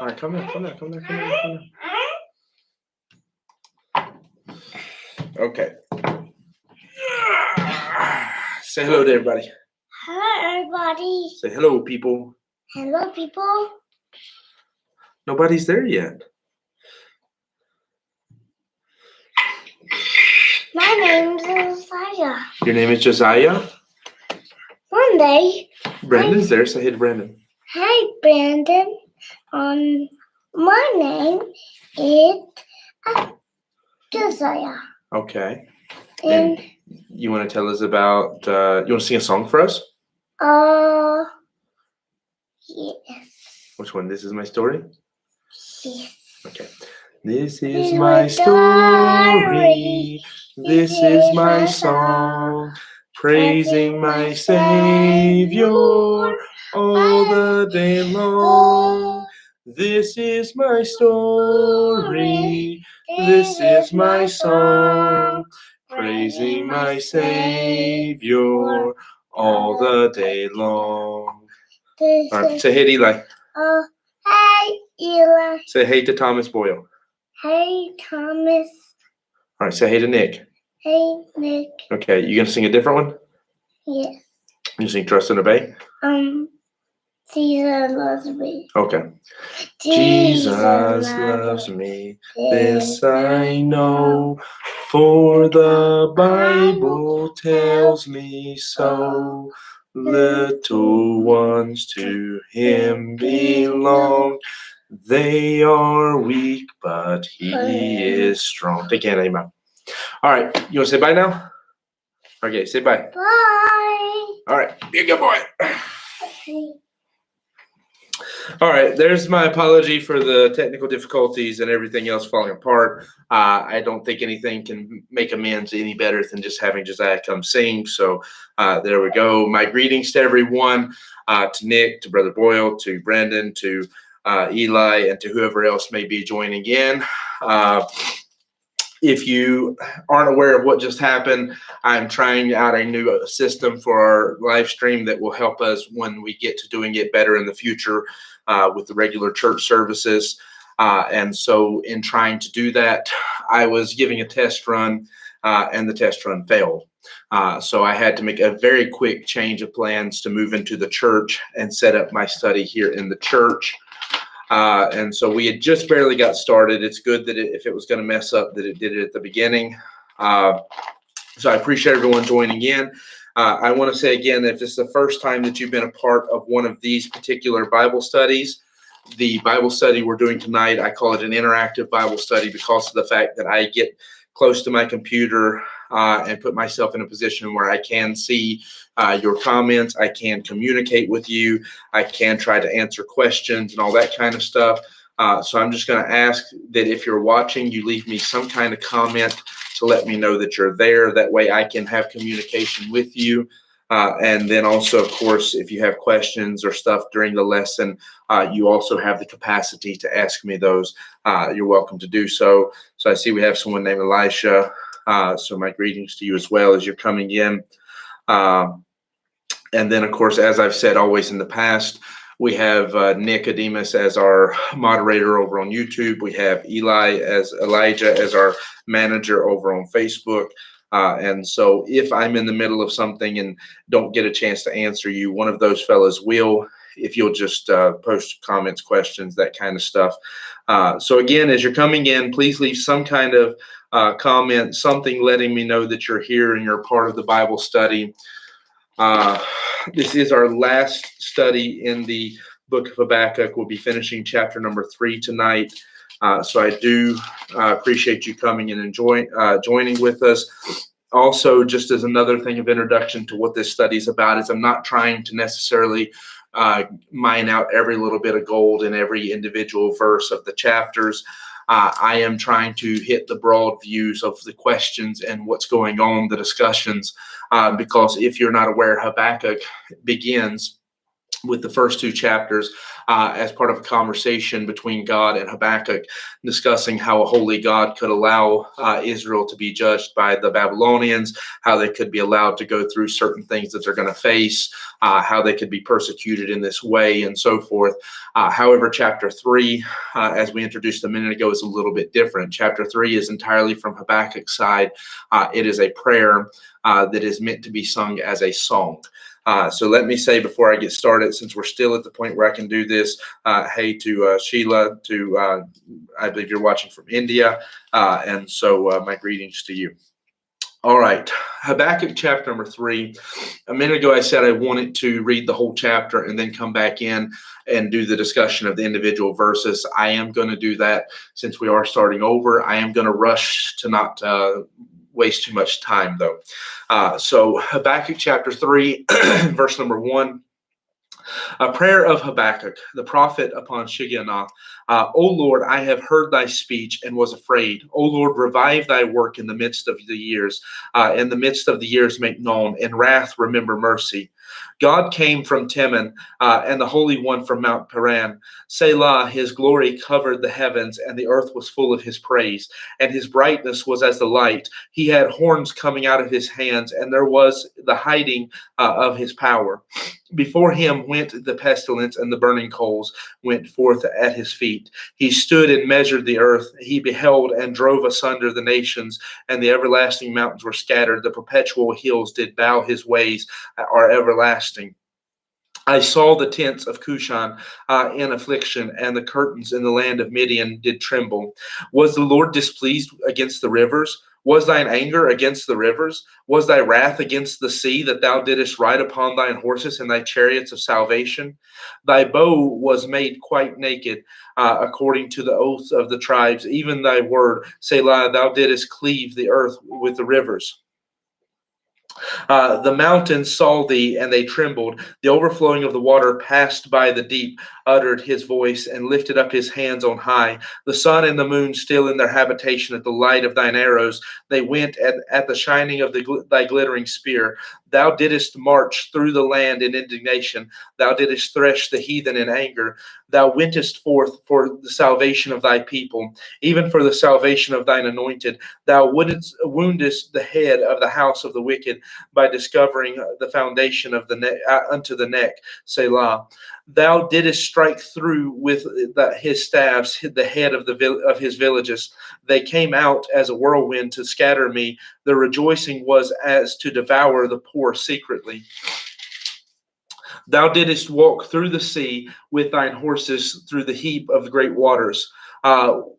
All right, come here. Okay. Say hello to everybody. Hello, everybody. Say hello, people. Hello, people. Nobody's there yet. My name's Josiah. Your name is Josiah? One day. Brandon's there. Say hey to Brandon. Hi, Brandon. My name is Josiah. Okay. And you want to tell us about, you want to sing a song for us? Yes. Which one? This is my story? Yes. Okay. This is my story. This is my song. Praising my Savior all the day long. This is my story. This is my song. Praising my Savior all the day long. All right, say hey to Eli. Hey, Eli. Say hey to Thomas Boyle. Hey, Thomas. All right, say hey to Nick. Hey, Nick. Okay, you gonna sing a different one? Yes. You sing Trust and Obey? Jesus loves me. Okay. Jesus loves me, this I know, for the Bible tells me so. Little ones to Him belong. They are weak, but He is strong. Take care, Amen. All right, you want to say bye now? Okay, say bye. Bye. All right, be a good boy. All right, there's my apology for the technical difficulties and everything else falling apart. I don't think anything can make amends any better than just having Josiah come sing. So there we go. My greetings to everyone, to Nick, to Brother Boyle, to Brandon, to Eli, and to whoever else may be joining in. If you aren't aware of what just happened, I'm trying out a new system for our live stream that will help us when we get to doing it better in the future with the regular church services. And so in trying to do that, I was giving a test run and the test run failed. So I had to make a very quick change of plans to move into the church and set up my study here in the church. And so we had just barely got started. It's good that if it was going to mess up, that it did it at the beginning. So I appreciate everyone joining in. I want to say again, that if this is the first time that you've been a part of one of these particular Bible studies, the Bible study we're doing tonight, I call it an interactive Bible study because of the fact that I get close to my computer and put myself in a position where I can see your comments. I can communicate with you. I can try to answer questions and all that kind of stuff. So I'm just going to ask that if you're watching, you leave me some kind of comment to let me know that you're there. That way I can have communication with you. And then also, of course, if you have questions or stuff during the lesson, you also have the capacity to ask me those. You're welcome to do so. So I see we have someone named Elisha. So my greetings to you as well as you're coming in. And then, of course, as I've said always in the past, we have Nicodemus as our moderator over on YouTube. We have Elijah as our manager over on Facebook. And so if I'm in the middle of something and don't get a chance to answer you, one of those fellas will, if you'll just post comments, questions, that kind of stuff. So again, as you're coming in, please leave some kind of comment, something letting me know that you're here and you're part of the Bible study. This is our last study in the book of Habakuk. We'll be finishing chapter number 3 tonight. So I do appreciate you coming in and joining with us. Also, just as another thing of introduction to what this study is about, is I'm not trying to necessarily mine out every little bit of gold in every individual verse of the chapters. I am trying to hit the broad views of the questions and what's going on, the discussions, because if you're not aware, Habakkuk begins with the first two chapters as part of a conversation between God and Habakkuk, discussing how a holy God could allow Israel to be judged by the Babylonians, how they could be allowed to go through certain things that they're going to face, how they could be persecuted in this way, and so forth. However, chapter 3, as we introduced a minute ago, is a little bit different. Chapter 3 is entirely from Habakkuk's side. It is a prayer that is meant to be sung as a song. So let me say before I get started, since we're still at the point where I can do this, hey to Sheila, I believe you're watching from India, and so my greetings to you. All right, Habakkuk chapter number 3. A minute ago, I said I wanted to read the whole chapter and then come back in and do the discussion of the individual verses. I am going to do that since we are starting over. I am going to rush to not waste too much time, though. So Habakkuk chapter 3, verse number 1. A prayer of Habakkuk, the prophet upon Shigionoth. O Lord, I have heard thy speech and was afraid. O Lord, revive thy work in the midst of the years. In the midst of the years make known. In wrath remember mercy. God came from Teman, and the Holy One from Mount Paran. Selah, his glory covered the heavens, and the earth was full of his praise. And his brightness was as the light. He had horns coming out of his hands, and there was the hiding of his power. Before him went the pestilence, and the burning coals went forth at his feet. He stood and measured the earth. He beheld and drove asunder the nations, and the everlasting mountains were scattered. The perpetual hills did bow. His ways are everlasting. I saw the tents of Cushan in affliction, and the curtains in the land of Midian did tremble. Was the Lord displeased against the rivers? Was thine anger against the rivers? Was thy wrath against the sea, that thou didst ride upon thine horses and thy chariots of salvation? Thy bow was made quite naked, according to the oaths of the tribes, even thy word, Selah, thou didst cleave the earth with the rivers. The mountains saw thee, and they trembled. The overflowing of the water passed by the deep, uttered his voice, and lifted up his hands on high. The sun and the moon still in their habitation at the light of thine arrows. They went at the shining of thy glittering spear. Thou didst march through the land in indignation. Thou didst thresh the heathen in anger. Thou wentest forth for the salvation of thy people, even for the salvation of thine anointed. Thou woundest the head of the house of the wicked by discovering the foundation of the neck unto the neck, Selah. Thou didst strike through with his staves the head of his villages. They came out as a whirlwind to scatter me. The rejoicing was as to devour the poor secretly. Thou didst walk through the sea with thine horses through the heap of the great waters.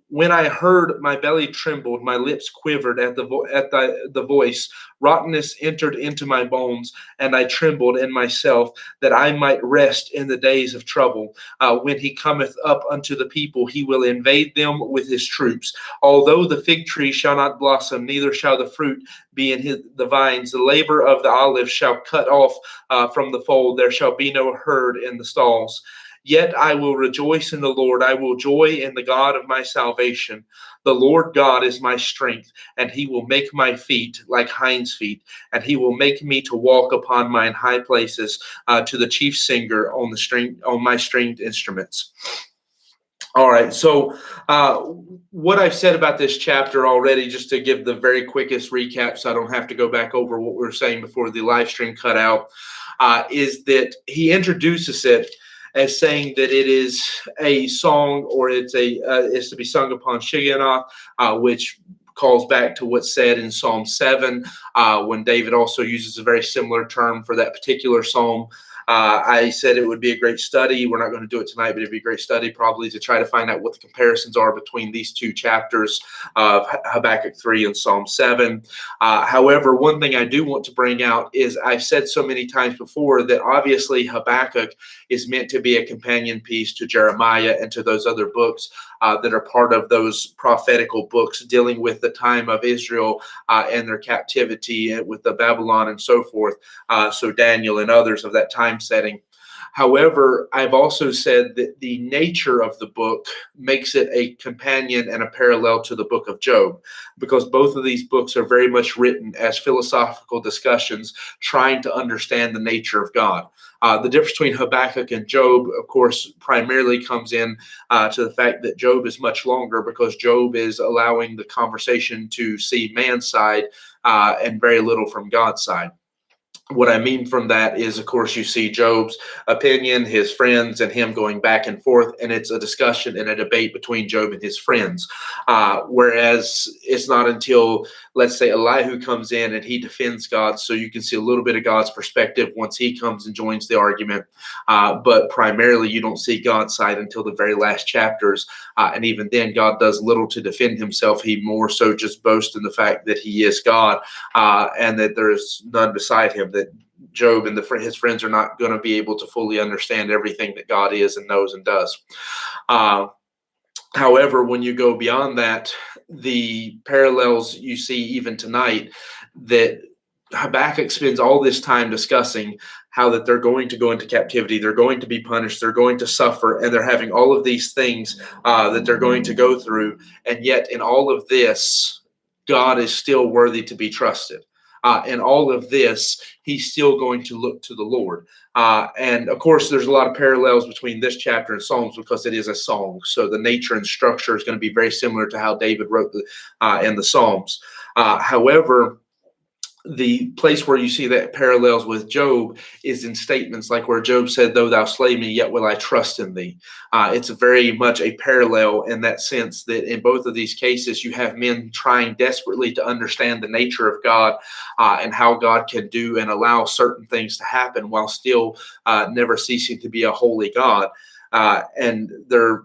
When I heard, my belly trembled, my lips quivered at the voice. Rottenness entered into my bones, and I trembled in myself, that I might rest in the days of trouble. When he cometh up unto the people, he will invade them with his troops. Although the fig tree shall not blossom, neither shall the fruit be in the vines. The labor of the olive shall cut off from the fold. There shall be no herd in the stalls. Yet I will rejoice in the Lord. I will joy in the God of my salvation. The Lord God is my strength, and he will make my feet like hinds' feet, and he will make me to walk upon mine high places, to the chief singer on my stringed instruments. All right, so what I've said about this chapter already, just to give the very quickest recap so I don't have to go back over what we were saying before the live stream cut out, is that he introduces it as saying that it is a song, or it's to be sung upon Shigionoth, which calls back to what's said in Psalm 7, when David also uses a very similar term for that particular psalm. I said it would be a great study. We're not going to do it tonight, but it'd be a great study probably to try to find out what the comparisons are between these two chapters of Habakkuk 3 and Psalm 7. However, one thing I do want to bring out is I've said so many times before that obviously Habakkuk is meant to be a companion piece to Jeremiah and to those other books that are part of those prophetical books dealing with the time of Israel and their captivity with the Babylon and so forth. So Daniel and others of that time setting. However, I've also said that the nature of the book makes it a companion and a parallel to the book of Job, because both of these books are very much written as philosophical discussions trying to understand the nature of God. The difference between Habakkuk and Job, of course, primarily comes in to the fact that Job is much longer, because Job is allowing the conversation to see man's side and very little from God's side. What I mean from that is, of course, you see Job's opinion, his friends, and him going back and forth, and it's a discussion and a debate between Job and his friends. Whereas it's not until, let's say, Elihu comes in and he defends God, so you can see a little bit of God's perspective once he comes and joins the argument. But primarily, you don't see God's side until the very last chapters. And even then, God does little to defend himself. He more so just boasts in the fact that he is God and that there is none beside him, that Job and his friends are not going to be able to fully understand everything that God is and knows and does. However, when you go beyond that, the parallels you see even tonight, that Habakkuk spends all this time discussing how that they're going to go into captivity, they're going to be punished, they're going to suffer, and they're having all of these things that they're going to go through. And yet in all of this, God is still worthy to be trusted. In all of this, he's still going to look to the Lord. And of course, there's a lot of parallels between this chapter and Psalms, because it is a song. So the nature and structure is going to be very similar to how David wrote in the Psalms. However, the place where you see that parallels with Job is in statements like where Job said, "Though thou slay me, yet will I trust in thee." It's very much a parallel in that sense, that in both of these cases, you have men trying desperately to understand the nature of God and how God can do and allow certain things to happen while still never ceasing to be a holy God. And they're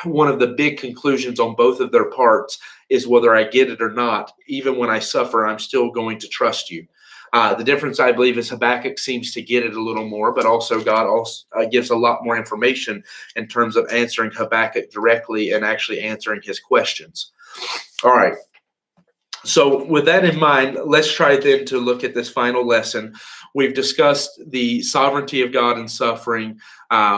one of the big conclusions on both of their parts is, whether I get it or not, even when I suffer, I'm still going to trust you. The difference, I believe, is Habakkuk seems to get it a little more, but also God also gives a lot more information in terms of answering Habakkuk directly and actually answering his questions. All right. So with that in mind, let's try then to look at this final lesson. We've discussed the sovereignty of God in suffering.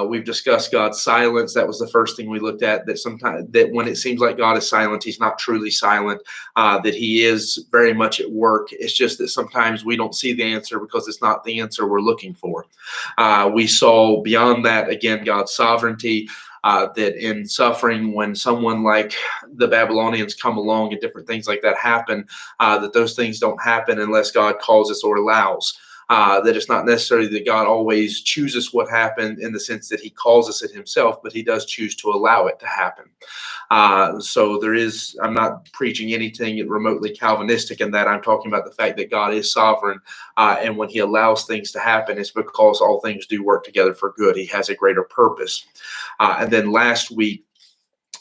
We've discussed God's silence. That was the first thing we looked at, that sometimes that when it seems like God is silent, he's not truly silent, that he is very much at work. It's just that sometimes we don't see the answer because it's not the answer we're looking for. We saw beyond that, again, God's sovereignty. That in suffering, when someone like the Babylonians come along and different things like that happen, that those things don't happen unless God calls us or allows. That it's not necessarily that God always chooses what happened in the sense that he calls us it himself, but he does choose to allow it to happen. So there is, I'm not preaching anything remotely Calvinistic in that. I'm talking about the fact that God is sovereign, and when he allows things to happen, it's because all things do work together for good. He has a greater purpose. And then last week,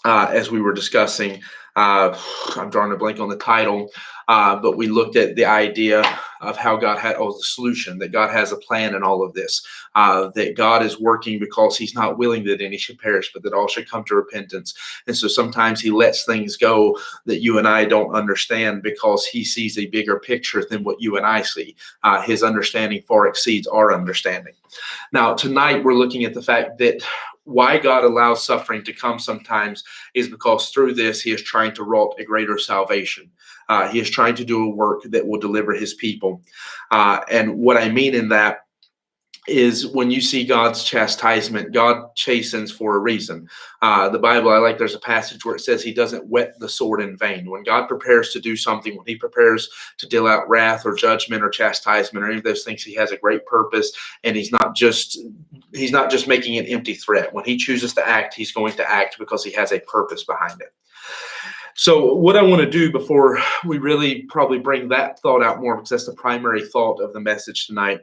as we were discussing, I'm drawing a blank on the title, but we looked at the idea of how God had, the solution, that God has a plan in all of this, that God is working because he's not willing that any should perish, but that all should come to repentance. And so sometimes he lets things go that you and I don't understand because he sees a bigger picture than what you and I see. His understanding far exceeds our understanding. Now, tonight we're looking at the fact that why God allows suffering to come sometimes is because through this, he is trying to wrought a greater salvation. He is trying to do a work that will deliver his people. And what I mean in that is, when you see God's chastisement, God chastens for a reason. The Bible, I like, there's a passage where it says he doesn't whet the sword in vain. When God prepares to do something, when he prepares to deal out wrath or judgment or chastisement or any of those things, he has a great purpose, and he's not just making an empty threat. When he chooses to act, he's going to act because he has a purpose behind it. So what I want to do before we really probably bring that thought out more, because that's the primary thought of the message tonight,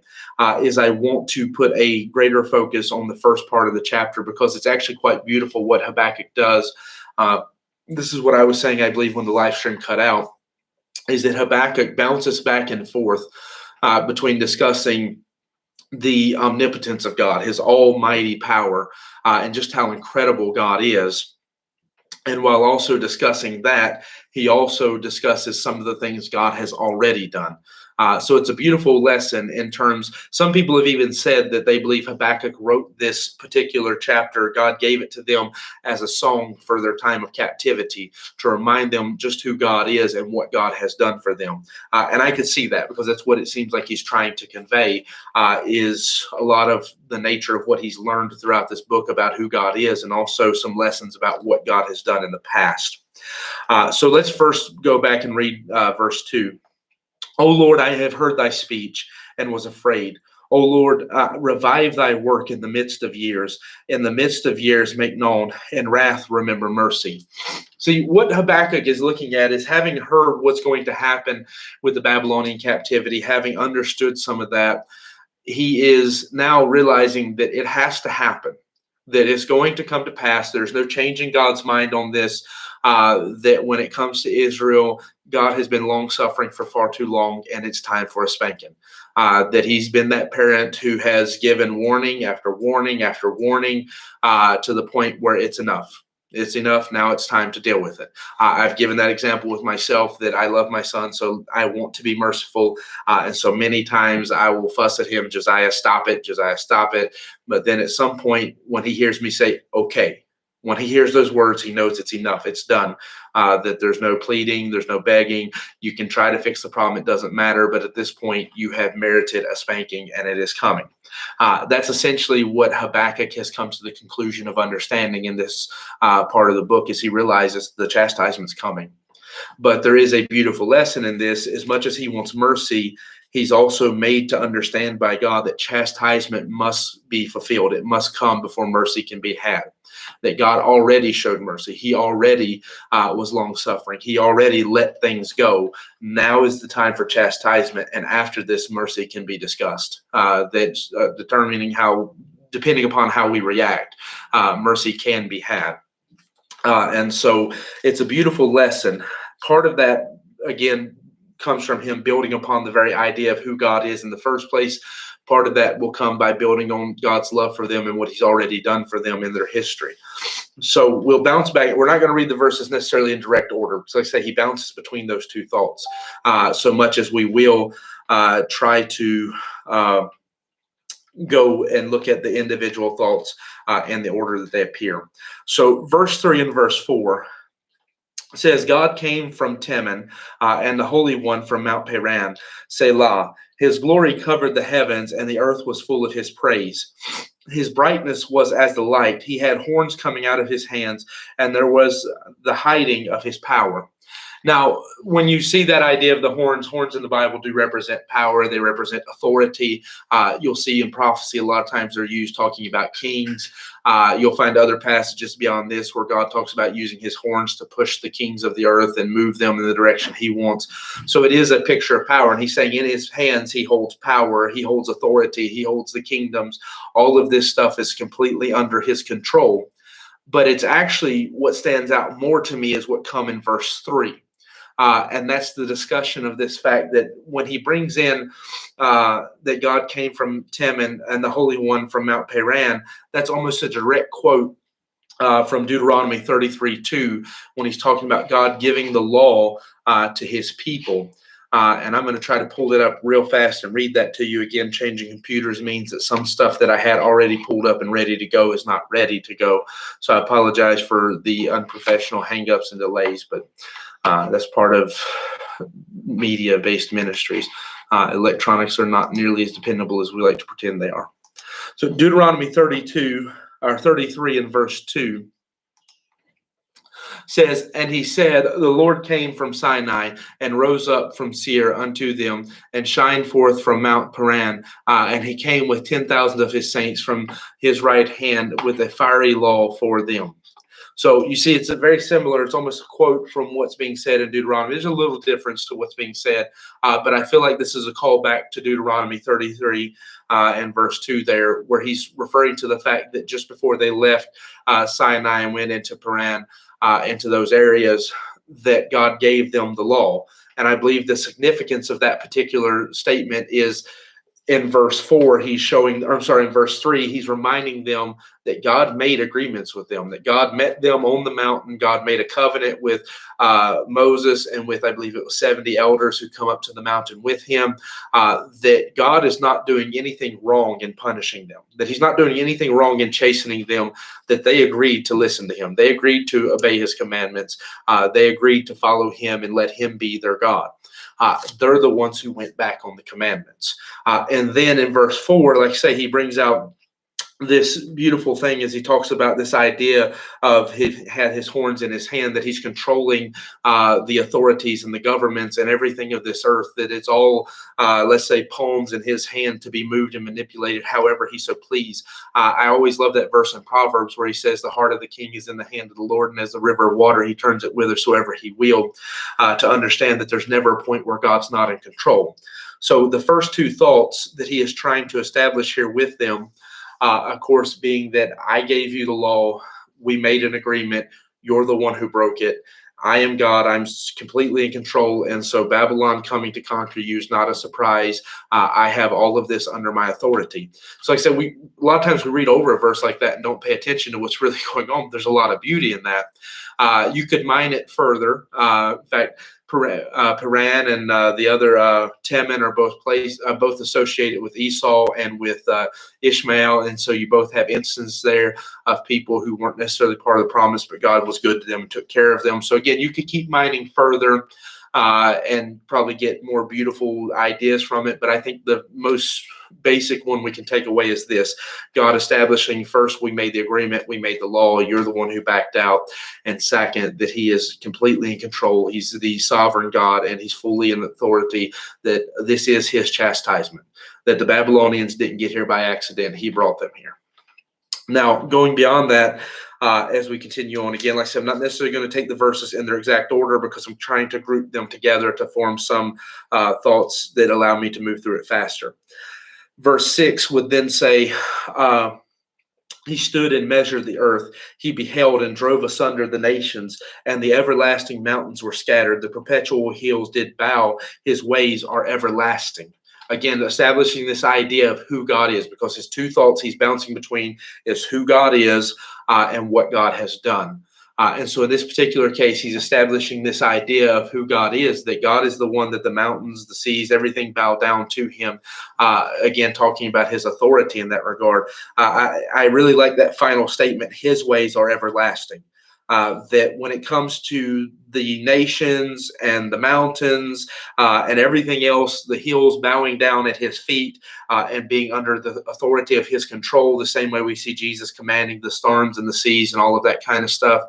is I want to put a greater focus on the first part of the chapter, because it's actually quite beautiful what Habakkuk does. This is what I was saying, I believe, when the live stream cut out, is that Habakkuk bounces back and forth between discussing the omnipotence of God, his almighty power, and just how incredible God is. And while also discussing that, he also discusses some of the things God has already done. So it's a beautiful lesson in terms, some people have even said that they believe Habakkuk wrote this particular chapter. God gave it to them as a song for their time of captivity to remind them just who God is and what God has done for them. And I could see that because that's what it seems like he's trying to convey, is a lot of the nature of what he's learned throughout this book about who God is, and also some lessons about what God has done in the past. So let's first go back and read verse 2. O Lord, I have heard thy speech and was afraid. O Lord, revive thy work in the midst of years. In the midst of years, make known. In wrath, remember mercy. See, what Habakkuk is looking at is, having heard what's going to happen with the Babylonian captivity, having understood some of that, he is now realizing that it has to happen, that it's going to come to pass. There's no changing God's mind on this, that when it comes to Israel, God has been long-suffering for far too long, and it's time for a spanking. That he's been that parent who has given warning after warning after warning, to the point where it's enough. It's enough. Now it's time to deal with it. I've given that example with myself, that I love my son, so I want to be merciful. And so many times I will fuss at him, Josiah, stop it, Josiah, stop it. But then at some point, when he hears me say, okay, when he hears those words, he knows it's enough. It's done. That there's no pleading, there's no begging. You can try to fix the problem. It doesn't matter. But at this point, you have merited a spanking, and it is coming. That's essentially what Habakkuk has come to the conclusion of understanding in this part of the book, is he realizes the chastisement's coming. But there is a beautiful lesson in this. As much as he wants mercy, he's also made to understand by God that chastisement must be fulfilled. It must come before mercy can be had. That God already showed mercy. He already was long-suffering. He already let things go. Now is the time for chastisement, and after this, mercy can be discussed. That's determining how, depending upon how we react, mercy can be had. And so it's a beautiful lesson. Part of that, again, comes from him building upon the very idea of who God is in the first place. Part of that will come by building on God's love for them and what he's already done for them in their history. So we'll bounce back. We're not going to read the verses necessarily in direct order. So like I say, he bounces between those two thoughts, so much as we will try to go and look at the individual thoughts in the order that they appear. So verse 3 and verse 4 says, God came from Teman, and the Holy One from Mount Paran, Selah. His glory covered the heavens, and the earth was full of his praise. His brightness was as the light. He had horns coming out of his hands, and there was the hiding of his power. Now, when you see that idea of the horns in the Bible do represent power. They represent authority. You'll see in prophecy a lot of times they're used talking about kings. You'll find other passages beyond this where God talks about using his horns to push the kings of the earth and move them in the direction he wants. So it is a picture of power. And he's saying in his hands, he holds power. He holds authority. He holds the kingdoms. All of this stuff is completely under his control. But it's actually what stands out more to me is what come in verse 3. And that's the discussion of this fact that when he brings in that God came from Teman and the Holy One from Mount Paran, that's almost a direct quote from Deuteronomy 33:2, when he's talking about God giving the law to his people. And I'm going to try to pull it up real fast and read that to you again. Changing computers means that some stuff that I had already pulled up and ready to go is not ready to go. So I apologize for the unprofessional hangups and delays, but that's part of media-based ministries. Electronics are not nearly as dependable as we like to pretend they are. So Deuteronomy 33 and verse 2 says, and he said, the Lord came from Sinai and rose up from Seir unto them and shined forth from Mount Paran. And he came with 10,000 of his saints from his right hand with a fiery law for them. So you see, it's a very similar. It's almost a quote from what's being said in Deuteronomy. There's a little difference to what's being said, but I feel like this is a callback to Deuteronomy 33 and verse 2 there, where he's referring to the fact that just before they left Sinai and went into Paran, into those areas, that God gave them the law. And I believe the significance of that particular statement is in verse 4, in verse 3, he's reminding them that God made agreements with them, that God met them on the mountain. God made a covenant with Moses and with, I believe it was 70 elders who come up to the mountain with him, that God is not doing anything wrong in punishing them, that he's not doing anything wrong in chastening them, that they agreed to listen to him. They agreed to obey his commandments. They agreed to follow him and let him be their God. They're the ones who went back on the commandments. And then in verse 4, like I say, he brings out this beautiful thing as he talks about this idea of he had his horns in his hand, that he's controlling the authorities and the governments and everything of this earth, that it's all, let's say, pawns in his hand to be moved and manipulated however he so please. I always love that verse in Proverbs where he says, the heart of the king is in the hand of the Lord, and as the river of water, he turns it whithersoever he will, to understand that there's never a point where God's not in control. So the first two thoughts that he is trying to establish here with them, of course, being that I gave you the law, we made an agreement, you're the one who broke it. I am God, I'm completely in control, and so Babylon coming to conquer you is not a surprise. I have all of this under my authority. So like I said, a lot of times we read over a verse like that and don't pay attention to what's really going on. There's a lot of beauty in that. You could mine it further. In fact, Paran and the other Teman are both associated with Esau and with Ishmael, and so you both have instances there of people who weren't necessarily part of the promise, but God was good to them and took care of them. So again, you could keep mining further and probably get more beautiful ideas from it. But I think the most basic one we can take away is this: God establishing, first, we made the agreement, we made the law, you're the one who backed out. And second, that he is completely in control. He's the sovereign God and he's fully in authority, that this is his chastisement, that the Babylonians didn't get here by accident. He brought them here. Now, going beyond that, as we continue on, again, like I said, I'm not necessarily going to take the verses in their exact order because I'm trying to group them together to form some thoughts that allow me to move through it faster. Verse 6 would then say, he stood and measured the earth. He beheld and drove asunder the nations, and the everlasting mountains were scattered. The perpetual hills did bow. His ways are everlasting. Again, establishing this idea of who God is, because his two thoughts he's bouncing between is who God is and what God has done. And so in this particular case, he's establishing this idea of who God is, that God is the one that the mountains, the seas, everything bow down to him. Again, talking about his authority in that regard. I really like that final statement, his ways are everlasting. That when it comes to the nations and the mountains and everything else, the hills bowing down at his feet and being under the authority of his control, the same way we see Jesus commanding the storms and the seas and all of that kind of stuff,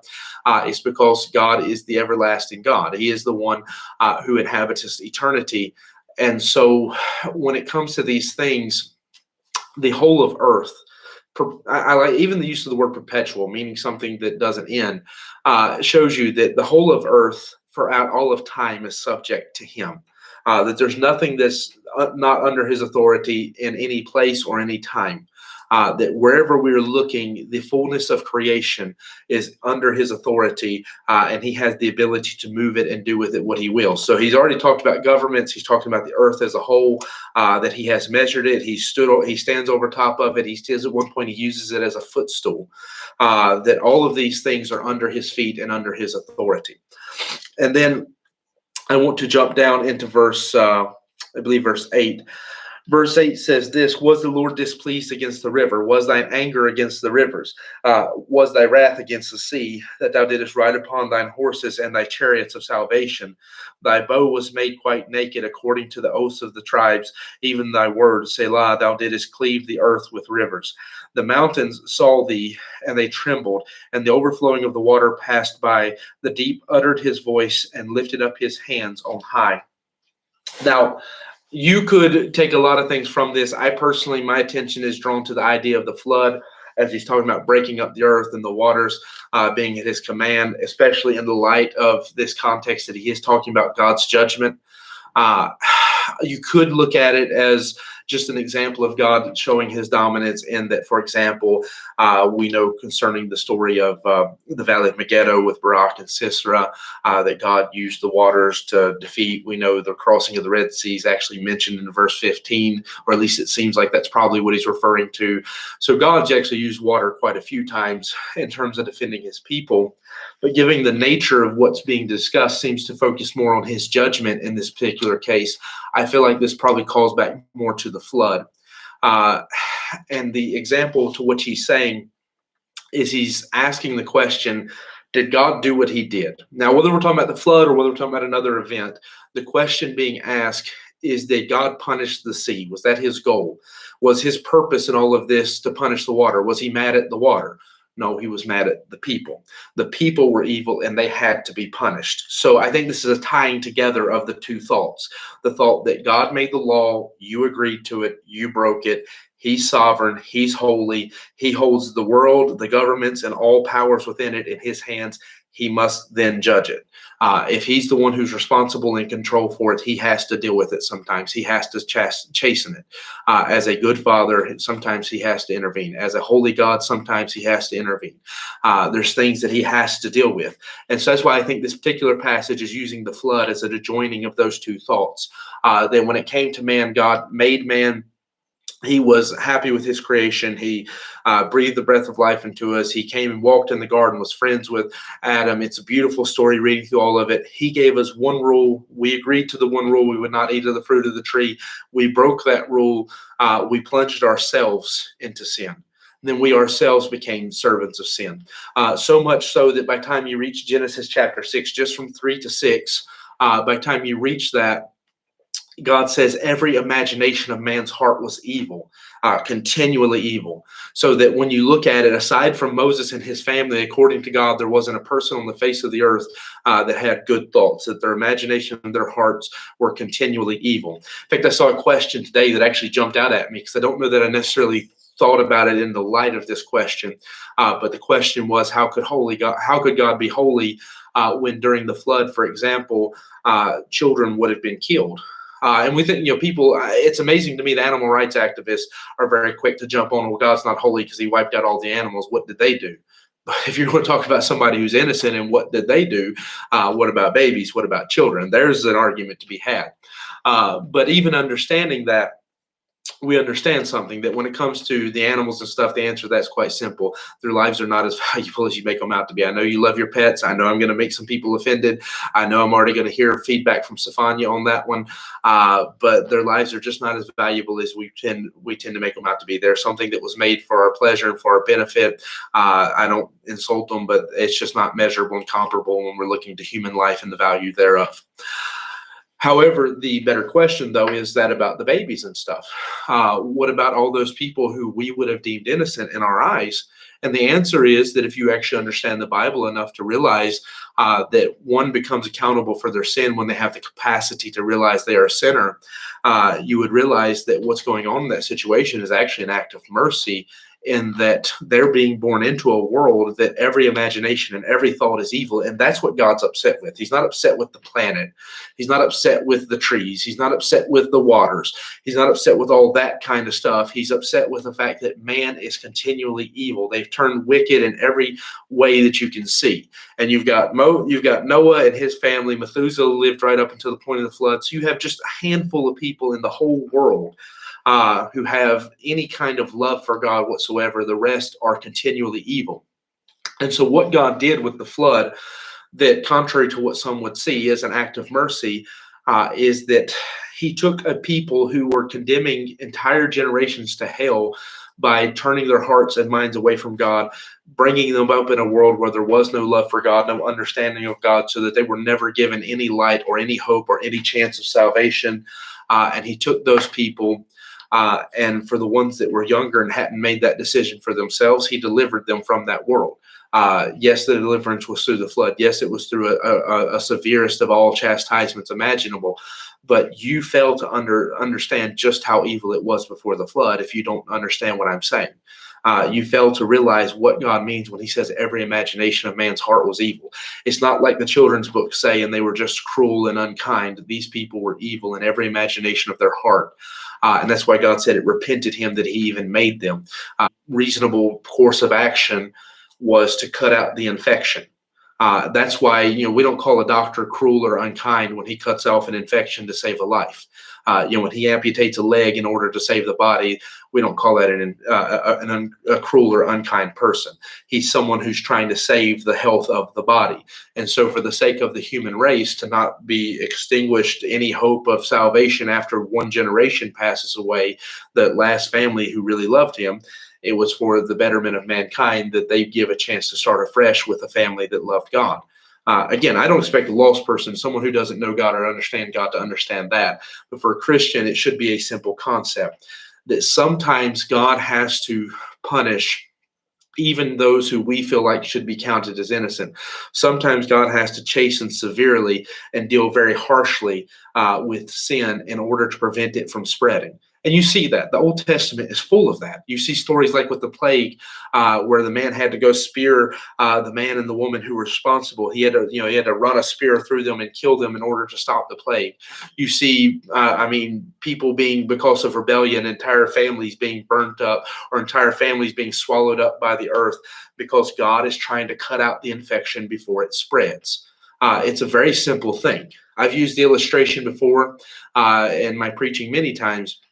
is because God is the everlasting God. He is the one who inhabits eternity. And so when it comes to these things, the whole of earth, I like even the use of the word perpetual, meaning something that doesn't end, shows you that the whole of earth throughout all of time is subject to him. That there's nothing that's not under his authority in any place or any time. That wherever we're looking, the fullness of creation is under his authority, and he has the ability to move it and do with it what he will. So he's already talked about governments. He's talking about the earth as a whole, that he has measured it. He stands over top of it. He says at one point he uses it as a footstool, that all of these things are under his feet and under his authority. And then I want to jump down into verse 8. Verse 8 says this: was the Lord displeased against the river? Was thine anger against the rivers? Was thy wrath against the sea, that thou didst ride upon thine horses and thy chariots of salvation? Thy bow was made quite naked, according to the oaths of the tribes, even thy word, Selah, thou didst cleave the earth with rivers. The mountains saw thee, and they trembled, and the overflowing of the water passed by. The deep uttered his voice and lifted up his hands on high. Now, you could take a lot of things from this. I personally, my attention is drawn to the idea of the flood, as he's talking about breaking up the earth and the waters being at his command, especially in the light of this context that he is talking about God's judgment. You could look at it as, just an example of God showing his dominance in that, for example, we know concerning the story of the Valley of Megiddo with Barak and Sisera, that God used the waters to defeat. We know the crossing of the Red Sea is actually mentioned in verse 15, or at least it seems like that's probably what he's referring to. So God's actually used water quite a few times in terms of defending his people. But given the nature of what's being discussed seems to focus more on his judgment in this particular case, I feel like this probably calls back more to the flood. And the example to which he's saying is he's asking the question, did God do what he did? Now, whether we're talking about the flood or whether we're talking about another event, the question being asked is, did God punish the sea? Was that his goal? Was his purpose in all of this to punish the water? Was he mad at the water? No, he was mad at the people. The people were evil and they had to be punished. So I think this is a tying together of the two thoughts. The thought that God made the law, you agreed to it, you broke it. He's sovereign, he's holy, he holds the world, the governments, and all powers within it in his hands. He must then judge it. If he's the one who's responsible and control for it, he has to deal with it sometimes. He has to chasten it. As a good father, sometimes he has to intervene. As a holy God, sometimes he has to intervene. There's things that he has to deal with. And so that's why I think this particular passage is using the flood as an adjoining of those two thoughts. That when it came to man, God made man. He was happy with his creation. He breathed the breath of life into us. He came and walked in the garden, was friends with Adam. It's a beautiful story reading through all of it. He gave us one rule. We agreed to the one rule. We would not eat of the fruit of the tree. We broke that rule. We plunged ourselves into sin. Then we ourselves became servants of sin. So much so that by the time you reach Genesis chapter 6, just from 3 to 6, by the time you reach that, God says every imagination of man's heart was evil, continually evil. So that when you look at it, aside from Moses and his family, according to God, there wasn't a person on the face of the earth that had good thoughts, that their imagination and their hearts were continually evil. In fact, I saw a question today that actually jumped out at me because I don't know that I necessarily thought about it in the light of this question. But the question was, how could God be holy when during the flood, for example, children would have been killed? And we think, people, it's amazing to me the animal rights activists are very quick to jump on, well, God's not holy because he wiped out all the animals. What did they do? But if you're going to talk about somebody who's innocent and what did they do, what about babies? What about children? There's an argument to be had. But even understanding that, we understand something, that when it comes to the animals and stuff, the answer to that's quite simple. Their lives are not as valuable as you make them out to be. I know you love your pets. I know I'm going to make some people offended. I know I'm already going to hear feedback from Stefania on that one. But their lives are just not as valuable as we tend to make them out to be. They're something that was made for our pleasure and for our benefit. I don't insult them, but it's just not measurable and comparable when we're looking to human life and the value thereof. However, the better question, though, is that about the babies and stuff. What about all those people who we would have deemed innocent in our eyes? And the answer is that if you actually understand the Bible enough to realize that one becomes accountable for their sin when they have the capacity to realize they are a sinner, you would realize that what's going on in that situation is actually an act of mercy, in that they're being born into a world that every imagination and every thought is evil. And that's what God's upset with. He's not upset with the planet. He's not upset with the trees. He's not upset with the waters. He's not upset with all that kind of stuff. He's upset with the fact that man is continually evil. They've turned wicked in every way that you can see. And you've got Noah and his family. Methuselah lived right up until the point of the flood. So you have just a handful of people in the whole world who have any kind of love for God whatsoever. The rest are continually evil. And so what God did with the flood, that contrary to what some would see as an act of mercy, is that he took a people who were condemning entire generations to hell by turning their hearts and minds away from God, bringing them up in a world where there was no love for God, no understanding of God, so that they were never given any light or any hope or any chance of salvation. And he took those people, and for the ones that were younger and hadn't made that decision for themselves, he delivered them from that world. Yes, the deliverance was through the flood. Yes, it was through a severest of all chastisements imaginable. But you fail to understand just how evil it was before the flood if you don't understand what I'm saying. You fail to realize what God means when he says every imagination of man's heart was evil. It's not like the children's books say, and they were just cruel and unkind. These people were evil in every imagination of their heart. And that's why God said it repented him that he even made them. Reasonable course of action was to cut out the infection. That's why we don't call a doctor cruel or unkind when he cuts off an infection to save a life. When he amputates a leg in order to save the body, we don't call that a cruel or unkind person. He's someone who's trying to save the health of the body. And so for the sake of the human race to not be extinguished, any hope of salvation after one generation passes away, the last family who really loved him, it was for the betterment of mankind that they give a chance to start afresh with a family that loved God. Again, I don't expect a lost person, someone who doesn't know God or understand God, to understand that. But for a Christian, it should be a simple concept that sometimes God has to punish even those who we feel like should be counted as innocent. Sometimes God has to chasten severely and deal very harshly with sin in order to prevent it from spreading. And you see that. The Old Testament is full of that. You see stories like with the plague, where the man had to go spear the man and the woman who were responsible. He had to run a spear through them and kill them in order to stop the plague. You see, people being, because of rebellion, entire families being burnt up, or entire families being swallowed up by the earth, because God is trying to cut out the infection before it spreads. It's a very simple thing. I've used the illustration before in my preaching many times,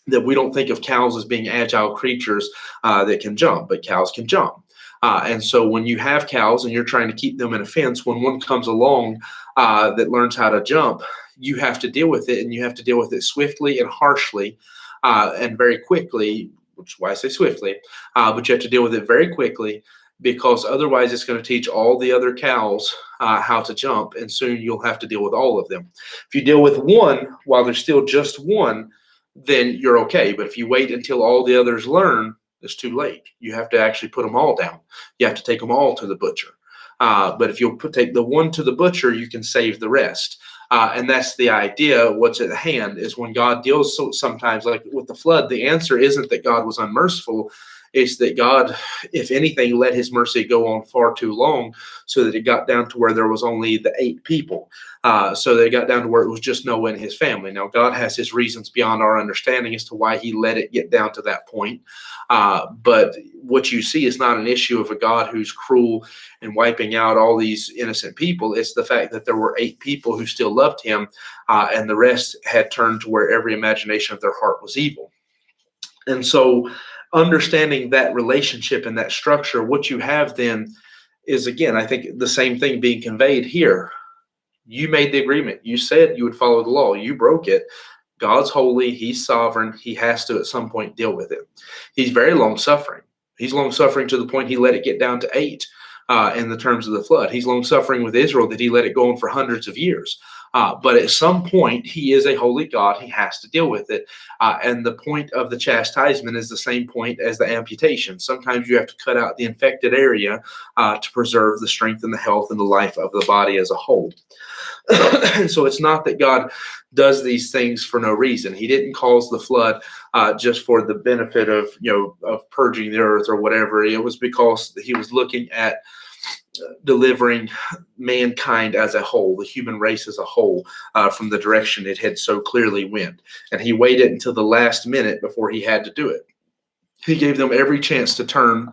that we don't think of cows as being agile creatures that can jump, but cows can jump. And so when you have cows and you're trying to keep them in a fence, when one comes along that learns how to jump, you have to deal with it, and you have to deal with it swiftly and harshly and very quickly, which is why I say swiftly, but you have to deal with it very quickly, because otherwise it's going to teach all the other cows how to jump, and soon you'll have to deal with all of them. If you deal with one while there's still just one, then you're okay. But if you wait until all the others learn, it's too late. You have to actually put them all down. You have to take them all to the butcher. But if you'll take the one to the butcher, you can save the rest. And that's the idea. What's at hand is when God deals sometimes, like with the flood, the answer isn't that God was unmerciful. It's that God, if anything, let his mercy go on far too long, so that it got down to where there was only the 8 people. So they got down to where it was just Noah and his family. Now, God has his reasons beyond our understanding as to why he let it get down to that point. But what you see is not an issue of a God who's cruel and wiping out all these innocent people. It's the fact that there were 8 people who still loved him, and the rest had turned to where every imagination of their heart was evil. And so understanding that relationship and that structure, what you have then is, again, I think the same thing being conveyed here. You made the agreement. You said you would follow the law. You broke it. God's holy. He's sovereign. He has to at some point deal with it. He's very long-suffering. He's long-suffering to the point he let it get down to 8 in the terms of the flood. He's long-suffering with Israel that he let it go on for hundreds of years. But at some point, he is a holy God. He has to deal with it. And the point of the chastisement is the same point as the amputation. Sometimes you have to cut out the infected area to preserve the strength and the health and the life of the body as a whole. And so it's not that God does these things for no reason. He didn't cause the flood just for the benefit of purging the earth or whatever. It was because he was looking at delivering mankind as a whole, the human race as a whole, from the direction it had so clearly went. And he waited until the last minute before he had to do it. He gave them every chance to turn,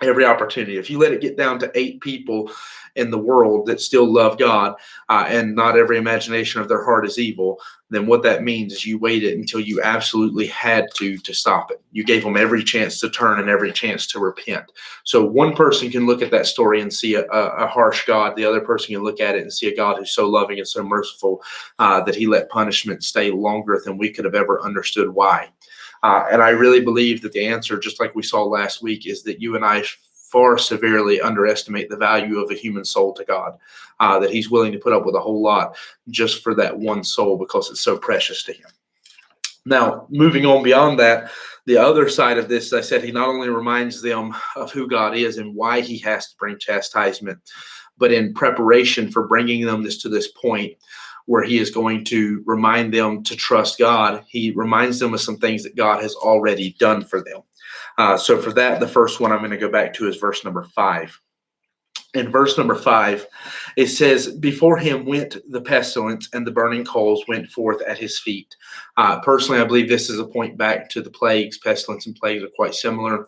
every opportunity. If you let it get down to 8 people in the world that still love God, and not every imagination of their heart is evil, then what that means is you waited until you absolutely had to stop it. You gave them every chance to turn and every chance to repent. So one person can look at that story and see a harsh God. The other person can look at it and see a God who's so loving and so merciful that he let punishment stay longer than we could have ever understood why. And I really believe that the answer, just like we saw last week, is that you and I far severely underestimate the value of a human soul to God, that he's willing to put up with a whole lot just for that one soul because it's so precious to him. Now, moving on beyond that, the other side of this, as I said, he not only reminds them of who God is and why he has to bring chastisement, but in preparation for bringing them to this point where he is going to remind them to trust God, he reminds them of some things that God has already done for them. So for that, the first one I'm going to go back to is verse number 5. In verse number 5, it says, before him went the pestilence, and the burning coals went forth at his feet. Personally, I believe this is a point back to the plagues. Pestilence and plagues are quite similar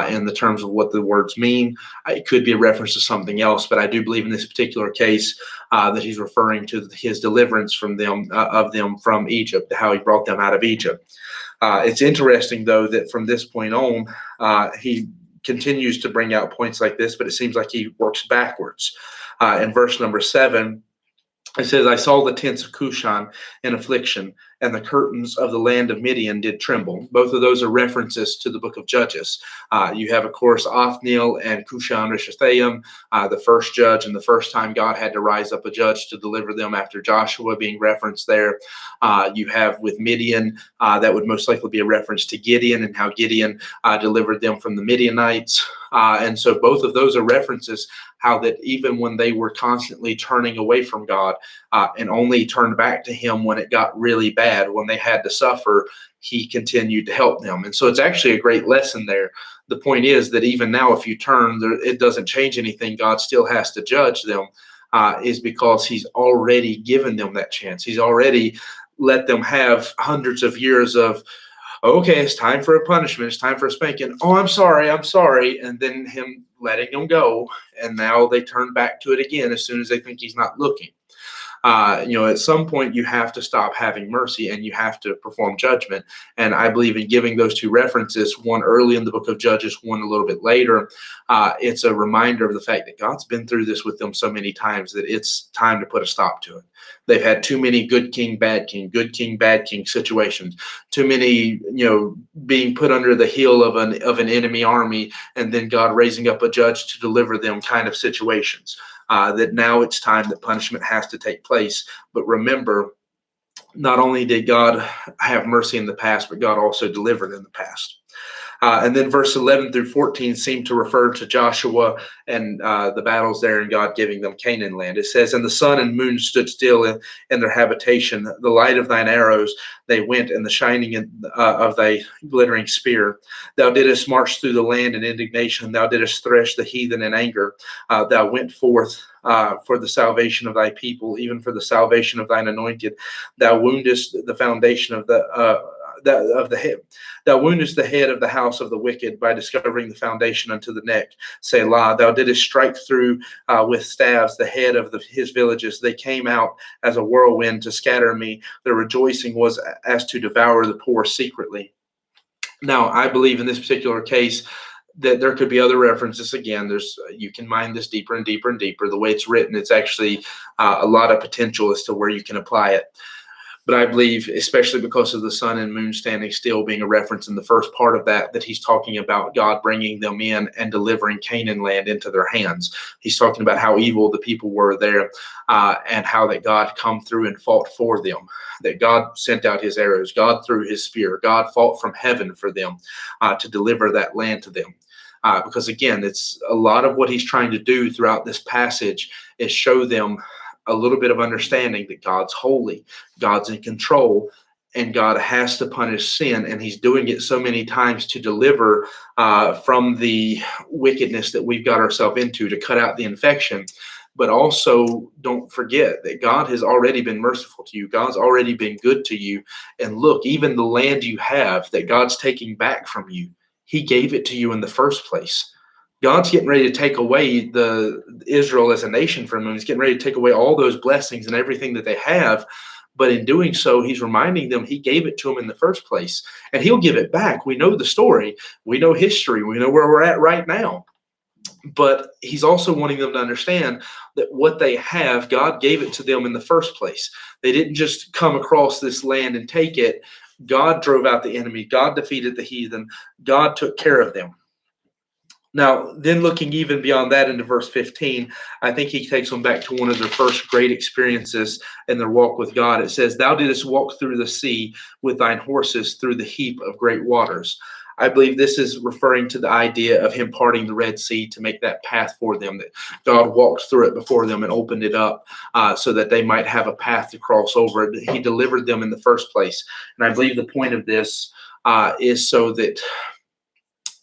in the terms of what the words mean. It could be a reference to something else, but I do believe in this particular case that he's referring to his deliverance from them, of them from Egypt, how he brought them out of Egypt. It's interesting, though, that from this point on, he continues to bring out points like this, but it seems like he works backwards. In verse number 7, it says, I saw the tents of Cushan in affliction, and the curtains of the land of Midian did tremble. Both of those are references to the book of Judges. You have, of course, Othniel and Cushan Rishathaim, the first judge, and the first time God had to rise up a judge to deliver them after Joshua being referenced there. You have with Midian, that would most likely be a reference to Gideon and how Gideon delivered them from the Midianites. And so both of those are references how that even when they were constantly turning away from God and only turned back to him when it got really bad, when they had to suffer, he continued to help them. And so it's actually a great lesson there. The point is that even now, if you turn, it doesn't change anything. God still has to judge them, is because he's already given them that chance. He's already let them have hundreds of years of, okay, it's time for a punishment. It's time for a spanking. Oh, I'm sorry. And then him letting them go. And now they turn back to it again as soon as they think he's not looking. At some point you have to stop having mercy and you have to perform judgment. And I believe in giving those two references, one early in the book of Judges, one a little bit later. It's a reminder of the fact that God's been through this with them so many times that it's time to put a stop to it. They've had too many good king, bad king situations. Too many, being put under the heel of an enemy army, and then God raising up a judge to deliver them kind of situations. That now it's time that punishment has to take place. But remember, not only did God have mercy in the past, but God also delivered in the past. And then verse 11 through 14 seem to refer to Joshua and the battles there and God giving them Canaan land. It says, and the sun and moon stood still in their habitation. The light of thine arrows, they went, and the shining of thy glittering spear. Thou didst march through the land in indignation. Thou didst thresh the heathen in anger. Thou went forth for the salvation of thy people, even for the salvation of thine anointed. Thou woundest the foundation of the head. Thou woundest the head of the house of the wicked by discovering the foundation unto the neck. Selah. Thou didst strike through with staves the head of his villages. They came out as a whirlwind to scatter me. Their rejoicing was as to devour the poor secretly. Now, I believe in this particular case that there could be other references. Again, you can mine this deeper and deeper and deeper. The way it's written, it's actually a lot of potential as to where you can apply it. But I believe, especially because of the sun and moon standing still being a reference in the first part of that he's talking about God bringing them in and delivering Canaan land into their hands. He's talking about how evil the people were there and how that God come through and fought for them, that God sent out his arrows, God threw his spear, God fought from heaven for them to deliver that land to them. Because again, it's a lot of what he's trying to do throughout this passage is show them a little bit of understanding that God's holy, God's in control, and God has to punish sin. And he's doing it so many times to deliver from the wickedness that we've got ourselves into, to cut out the infection. But also don't forget that God has already been merciful to you. God's already been good to you. And look, even the land you have that God's taking back from you, he gave it to you in the first place. God's getting ready to take away the Israel as a nation from them. He's getting ready to take away all those blessings and everything that they have. But in doing so, he's reminding them he gave it to them in the first place. And he'll give it back. We know the story. We know history. We know where we're at right now. But he's also wanting them to understand that what they have, God gave it to them in the first place. They didn't just come across this land and take it. God drove out the enemy. God defeated the heathen. God took care of them. Now, then looking even beyond that into verse 15, I think he takes them back to one of their first great experiences in their walk with God. It says, thou didst walk through the sea with thine horses through the heap of great waters. I believe this is referring to the idea of him parting the Red Sea to make that path for them, that God walked through it before them and opened it up so that they might have a path to cross over. He delivered them in the first place. And I believe the point of this is so that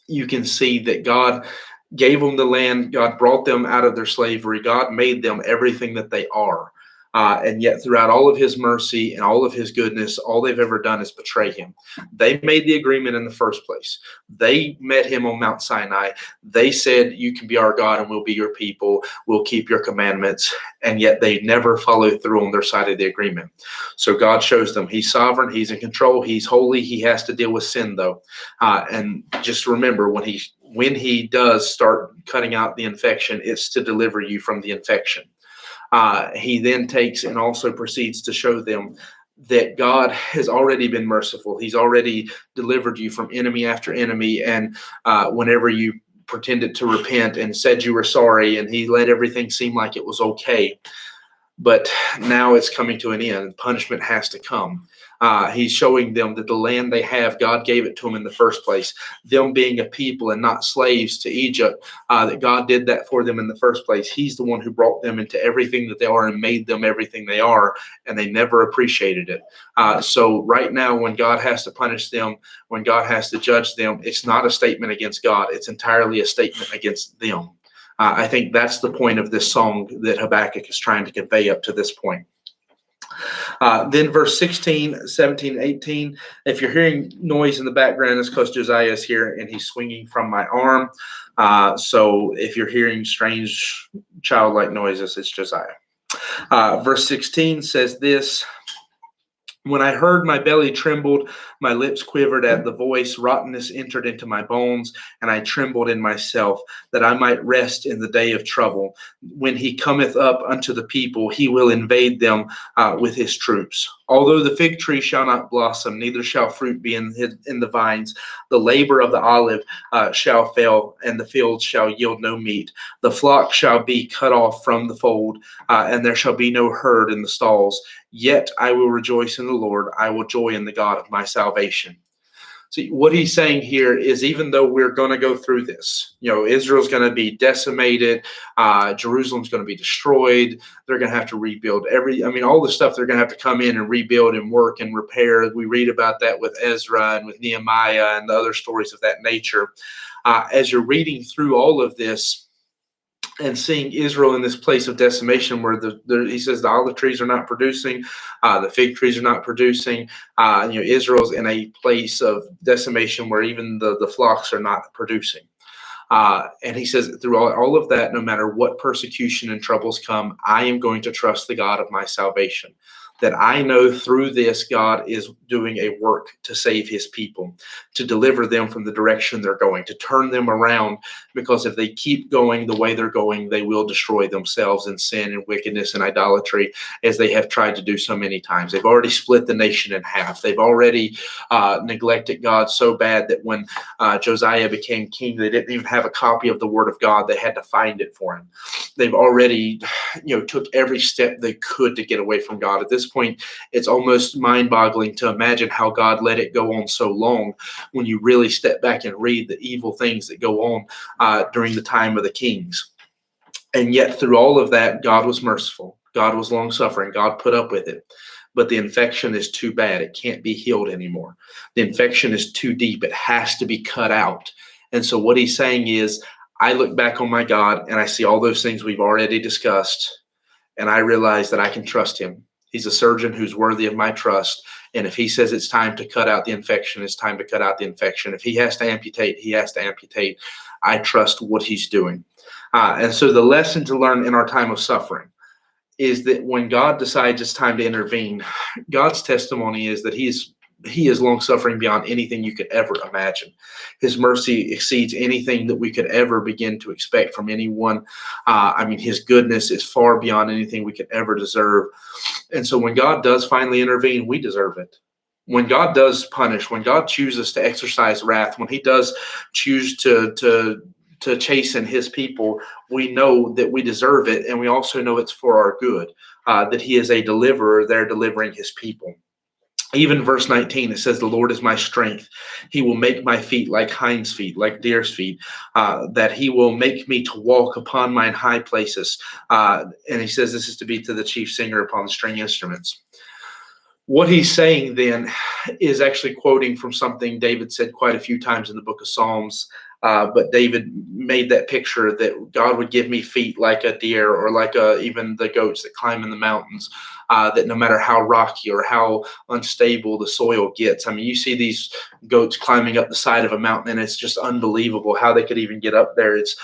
you can see that God gave them the land. God brought them out of their slavery. God made them everything that they are. And yet throughout all of his mercy and all of his goodness, all they've ever done is betray him. They made the agreement in the first place. They met him on Mount Sinai. They said, you can be our God and we'll be your people. We'll keep your commandments. And yet they never followed through on their side of the agreement. So God shows them he's sovereign. He's in control. He's holy. He has to deal with sin, though. And just remember, when he does start cutting out the infection, it's to deliver you from the infection. He then takes and also proceeds to show them that God has already been merciful. He's already delivered you from enemy after enemy. And whenever you pretended to repent and said you were sorry, and he let everything seem like it was okay. But now it's coming to an end. Punishment has to come. He's showing them that the land they have, God gave it to them in the first place. Them being a people and not slaves to Egypt, that God did that for them in the first place. He's the one who brought them into everything that they are and made them everything they are, and they never appreciated it. So right now, when God has to punish them, when God has to judge them, it's not a statement against God. It's entirely a statement against them. I think that's the point of this song that Habakkuk is trying to convey up to this point. Then verse 16, 17, 18, if you're hearing noise in the background, it's because Josiah is here and he's swinging from my arm. So if you're hearing strange childlike noises, it's Josiah. Verse 16 says this: when I heard, my belly trembled, my lips quivered at the voice, rottenness entered into my bones, and I trembled in myself, that I might rest in the day of trouble. When he cometh up unto the people, he will invade them with his troops. Although the fig tree shall not blossom, neither shall fruit be in the vines, the labor of the olive shall fail, and the fields shall yield no meat. The flock shall be cut off from the fold, and there shall be no herd in the stalls. Yet I will rejoice in the Lord. I will joy in the God of my salvation. See, what he's saying here is, even though we're going to go through this, Israel's going to be decimated, Jerusalem's going to be destroyed, they're going to have to rebuild all the stuff they're going to have to come in and rebuild and work and repair. We read about that with Ezra and with Nehemiah and the other stories of that nature. As you're reading through all of this, and seeing Israel in this place of decimation where he says the olive trees are not producing, the fig trees are not producing. Israel's in a place of decimation where even the flocks are not producing. And he says, through all of that, no matter what persecution and troubles come, I am going to trust the God of my salvation. That I know through this, God is doing a work to save his people, to deliver them from the direction they're going, to turn them around, because if they keep going the way they're going, they will destroy themselves in sin and wickedness and idolatry, as they have tried to do so many times. They've already split the nation in half. They've already neglected God so bad that when Josiah became king, they didn't even have a copy of the word of God. They had to find it for him. They've already, took every step they could to get away from God. At this point, it's almost mind-boggling to imagine how God let it go on so long, when you really step back and read the evil things that go on during the time of the kings. And yet through all of that, God was merciful. God was long-suffering. God put up with it. But the infection is too bad. It can't be healed anymore. The infection is too deep. It has to be cut out. And so what he's saying is, I look back on my God and I see all those things we've already discussed, and I realize that I can trust him. He's a surgeon who's worthy of my trust. And if he says it's time to cut out the infection, it's time to cut out the infection. If he has to amputate, he has to amputate. I trust what he's doing. And so the lesson to learn in our time of suffering is that when God decides it's time to intervene, God's testimony is that he is long-suffering beyond anything you could ever imagine. His mercy exceeds anything that we could ever begin to expect from anyone. His goodness is far beyond anything we could ever deserve. And so when God does finally intervene, we deserve it. When God does punish, when God chooses to exercise wrath, when he does choose to chasten his people, we know that we deserve it. And we also know it's for our good, that he is a deliverer there delivering his people. Even verse 19, it says, the Lord is my strength. He will make my feet like hinds' feet, like deer's feet, that he will make me to walk upon mine high places. And he says this is to be to the chief singer upon the string instruments. What he's saying then is actually quoting from something David said quite a few times in the book of Psalms. But David made that picture that God would give me feet like a deer, or like even the goats that climb in the mountains, that no matter how rocky or how unstable the soil gets. I mean, you see these goats climbing up the side of a mountain, and it's just unbelievable how they could even get up there. It's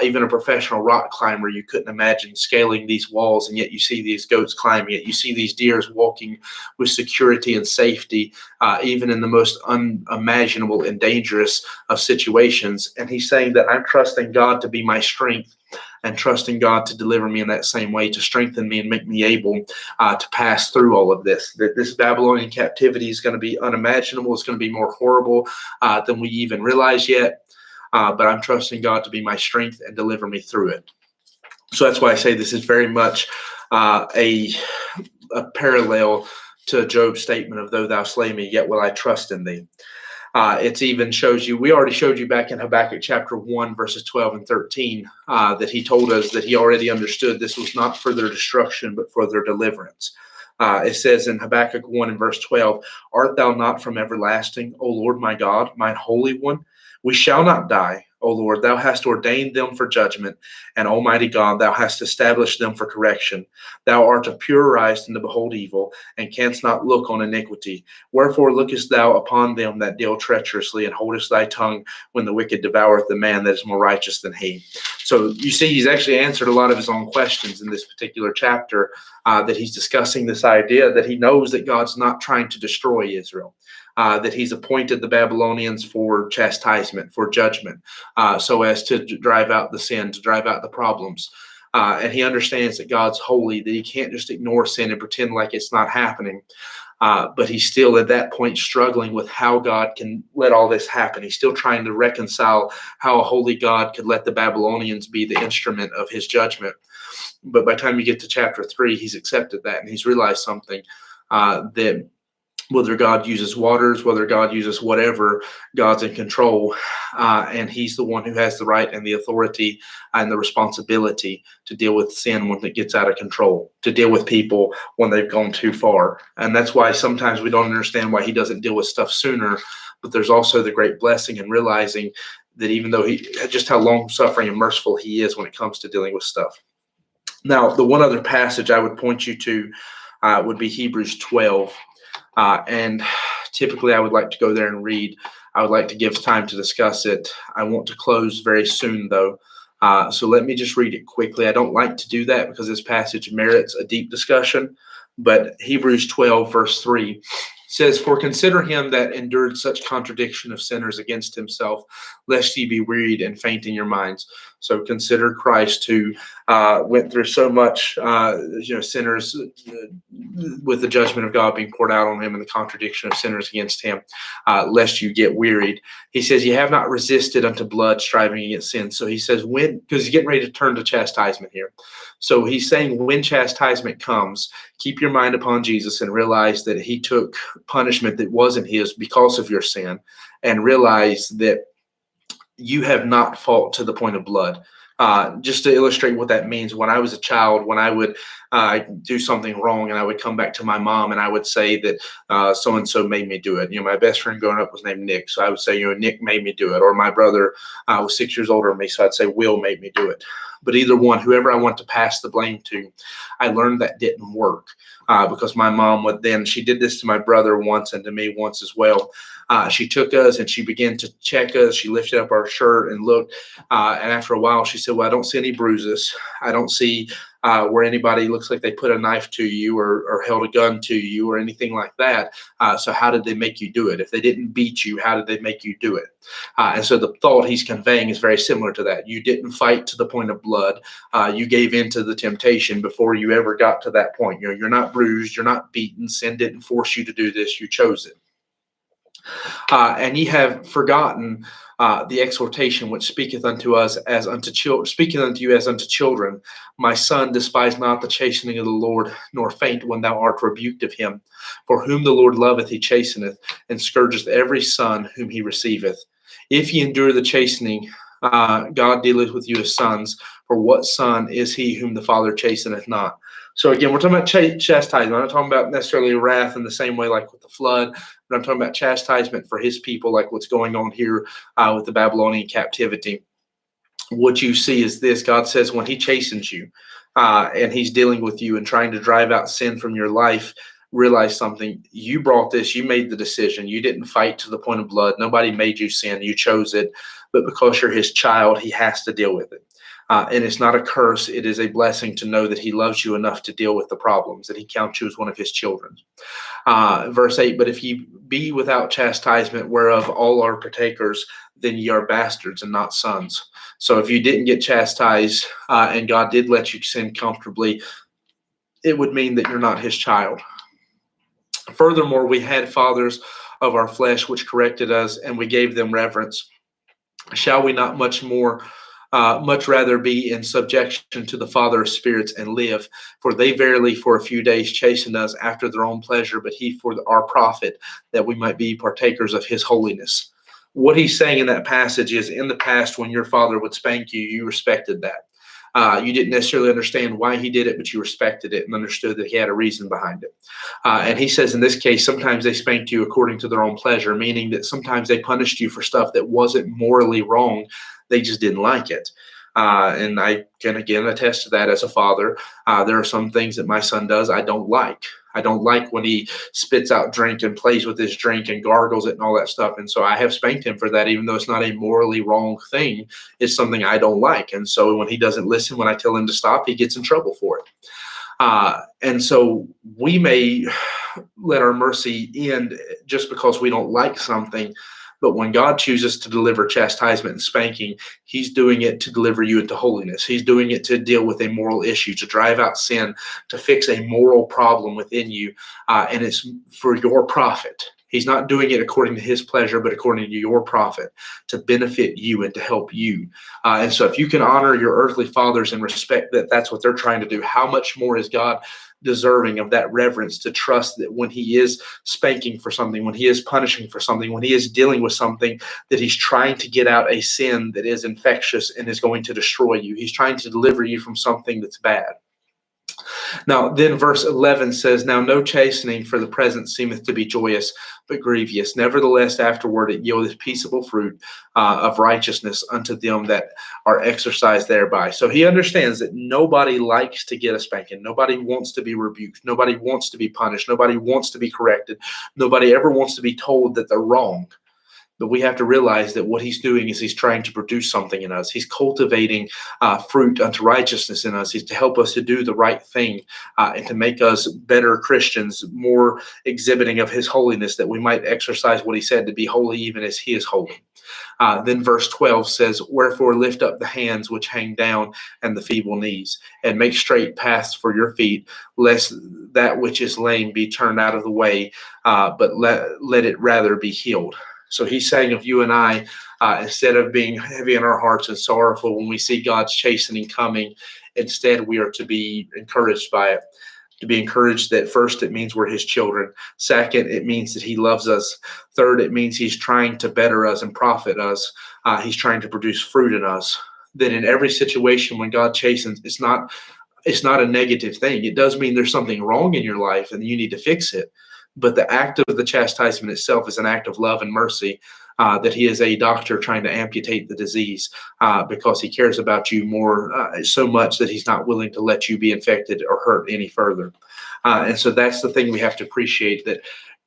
even a professional rock climber, you couldn't imagine scaling these walls, and yet you see these goats climbing it. You see these deers walking with security and safety, even in the most unimaginable and dangerous of situations. And he's saying that I'm trusting God to be my strength, and trusting God to deliver me in that same way, to strengthen me and make me able to pass through all of this. That this Babylonian captivity is going to be unimaginable. It's going to be more horrible than we even realize yet. But I'm trusting God to be my strength and deliver me through it. So that's why I say this is very much a parallel to Job's statement of, though thou slay me, yet will I trust in thee. It even shows you, we already showed you back in Habakkuk chapter 1, verses 12 and 13, that he told us that he already understood this was not for their destruction, but for their deliverance. It says in Habakkuk 1 and verse 12, art thou not from everlasting, O Lord my God, mine Holy One? We shall not die, O Lord. Thou hast ordained them for judgment, and Almighty God, thou hast established them for correction. Thou art of purer eyes than to behold evil, and canst not look on iniquity. Wherefore lookest thou upon them that deal treacherously, and holdest thy tongue when the wicked devoureth the man that is more righteous than he. So you see, he's actually answered a lot of his own questions in this particular chapter, that he's discussing this idea that he knows that God's not trying to destroy Israel. That he's appointed the Babylonians for chastisement, for judgment, so as to drive out the sin, to drive out the problems. And he understands that God's holy, that he can't just ignore sin and pretend like it's not happening. But he's still at that point struggling with how God can let all this happen. He's still trying to reconcile how a holy God could let the Babylonians be the instrument of his judgment. But by the time you get to chapter 3, he's accepted that, and he's realized something, that whether God uses waters, whether God uses whatever, God's in control. And he's the one who has the right and the authority and the responsibility to deal with sin when it gets out of control, to deal with people when they've gone too far. And that's why sometimes we don't understand why he doesn't deal with stuff sooner. But there's also the great blessing in realizing that even though just how long-suffering and merciful he is when it comes to dealing with stuff. Now, the one other passage I would point you to would be Hebrews 12. And typically I would like to go there and read. I would like to give time to discuss it. I want to close very soon, though. So let me just read it quickly. I don't like to do that because this passage merits a deep discussion. But Hebrews 12, verse 3 says, for consider him that endured such contradiction of sinners against himself, lest ye be wearied and faint in your minds. So consider Christ, who went through so much, sinners, with the judgment of God being poured out on him and the contradiction of sinners against him, lest you get wearied. He says, you have not resisted unto blood, striving against sin. So he says, because he's getting ready to turn to chastisement here. So he's saying, when chastisement comes, keep your mind upon Jesus and realize that he took punishment that wasn't his because of your sin, and realize that you have not fought to the point of blood. Just to illustrate what that means, when I was a child, when I would do something wrong and I would come back to my mom and I would say that so-and-so made me do it. My best friend growing up was named Nick. So I would say, Nick made me do it. Or my brother was 6 years older than me. So I'd say, Will made me do it. But either one, whoever I want to pass the blame to, I learned that didn't work because my mom she did this to my brother once and to me once as well. She took us and she began to check us. She lifted up our shirt and looked. And after a while, she said, well, I don't see any bruises. I don't see where anybody looks like they put a knife to you or held a gun to you or anything like that. So how did they make you do it? If they didn't beat you, how did they make you do it? And so the thought he's conveying is very similar to that. You didn't fight to the point of blood. You gave in to the temptation before you ever got to that point. You're not bruised. You're not beaten. Sin didn't force you to do this. You chose it. And ye have forgotten the exhortation which speaketh unto us as unto children, speaketh unto you as unto children. My son, despise not the chastening of the Lord, nor faint when thou art rebuked of him. For whom the Lord loveth, he chasteneth, and scourgeth every son whom he receiveth. If ye endure the chastening, God dealeth with you as sons. For what son is he whom the Father chasteneth not? So again, we're talking about chastisement. I'm not talking about necessarily wrath in the same way like with the flood, but I'm talking about chastisement for his people, like what's going on here with the Babylonian captivity. What you see is this: God says when he chastens you and he's dealing with you and trying to drive out sin from your life, realize something. You brought this, you made the decision. You didn't fight to the point of blood. Nobody made you sin. You chose it. But because you're his child, he has to deal with it. And it's not a curse. It is a blessing to know that he loves you enough to deal with the problems, that he counts you as one of his children. Verse 8, but if ye be without chastisement, whereof all are partakers, then ye are bastards and not sons. So if you didn't get chastised and God did let you sin comfortably, it would mean that you're not his child. Furthermore, we had fathers of our flesh which corrected us, and we gave them reverence. Shall we not much rather be in subjection to the Father of spirits and live? For they verily for a few days chastened us after their own pleasure, but he for our profit, that we might be partakers of his holiness. What he's saying in that passage is, in the past, when your father would spank you, you respected that. You didn't necessarily understand why he did it, but you respected it and understood that he had a reason behind it. And he says in this case, sometimes they spanked you according to their own pleasure, meaning that sometimes they punished you for stuff that wasn't morally wrong. They just didn't like it. And I can again attest to that as a father. There are some things that my son does I don't like. I don't like when he spits out drink and plays with his drink and gargles it and all that stuff. And so I have spanked him for that, even though it's not a morally wrong thing. It's something I don't like. And so when he doesn't listen, when I tell him to stop, he gets in trouble for it. And so we may let our mercy end just because we don't like something. But when God chooses to deliver chastisement and spanking, he's doing it to deliver you into holiness. He's doing it to deal with a moral issue, to drive out sin, to fix a moral problem within you. And it's for your profit. He's not doing it according to his pleasure, but according to your profit, to benefit you and to help you. And so if you can honor your earthly fathers and respect that that's what they're trying to do, how much more is God deserving of that reverence, to trust that when he is spanking for something, when he is punishing for something, when he is dealing with something, that he's trying to get out a sin that is infectious and is going to destroy you. He's trying to deliver you from something that's bad. Now, then verse 11 says, now no chastening for the present seemeth to be joyous, but grievous. Nevertheless, afterward it yieldeth peaceable fruit of righteousness unto them that are exercised thereby. So he understands that nobody likes to get a spanking. Nobody wants to be rebuked. Nobody wants to be punished. Nobody wants to be corrected. Nobody ever wants to be told that they're wrong. But we have to realize that what he's doing is he's trying to produce something in us. He's cultivating fruit unto righteousness in us. He's to help us to do the right thing and to make us better Christians, more exhibiting of his holiness, that we might exercise what he said, to be holy even as he is holy. Then verse 12 says, wherefore lift up the hands which hang down and the feeble knees, and make straight paths for your feet, lest that which is lame be turned out of the way, but let it rather be healed. So he's saying of you and I, instead of being heavy in our hearts and sorrowful when we see God's chastening coming, instead we are to be encouraged by it. To be encouraged that first, it means we're his children. Second, it means that he loves us. Third, it means he's trying to better us and profit us. He's trying to produce fruit in us. That in every situation when God chastens, it's not a negative thing. It does mean there's something wrong in your life and you need to fix it. But the act of the chastisement itself is an act of love and mercy, that he is a doctor trying to amputate the disease because he cares about you more so much that he's not willing to let you be infected or hurt any further. And so that's the thing we have to appreciate, that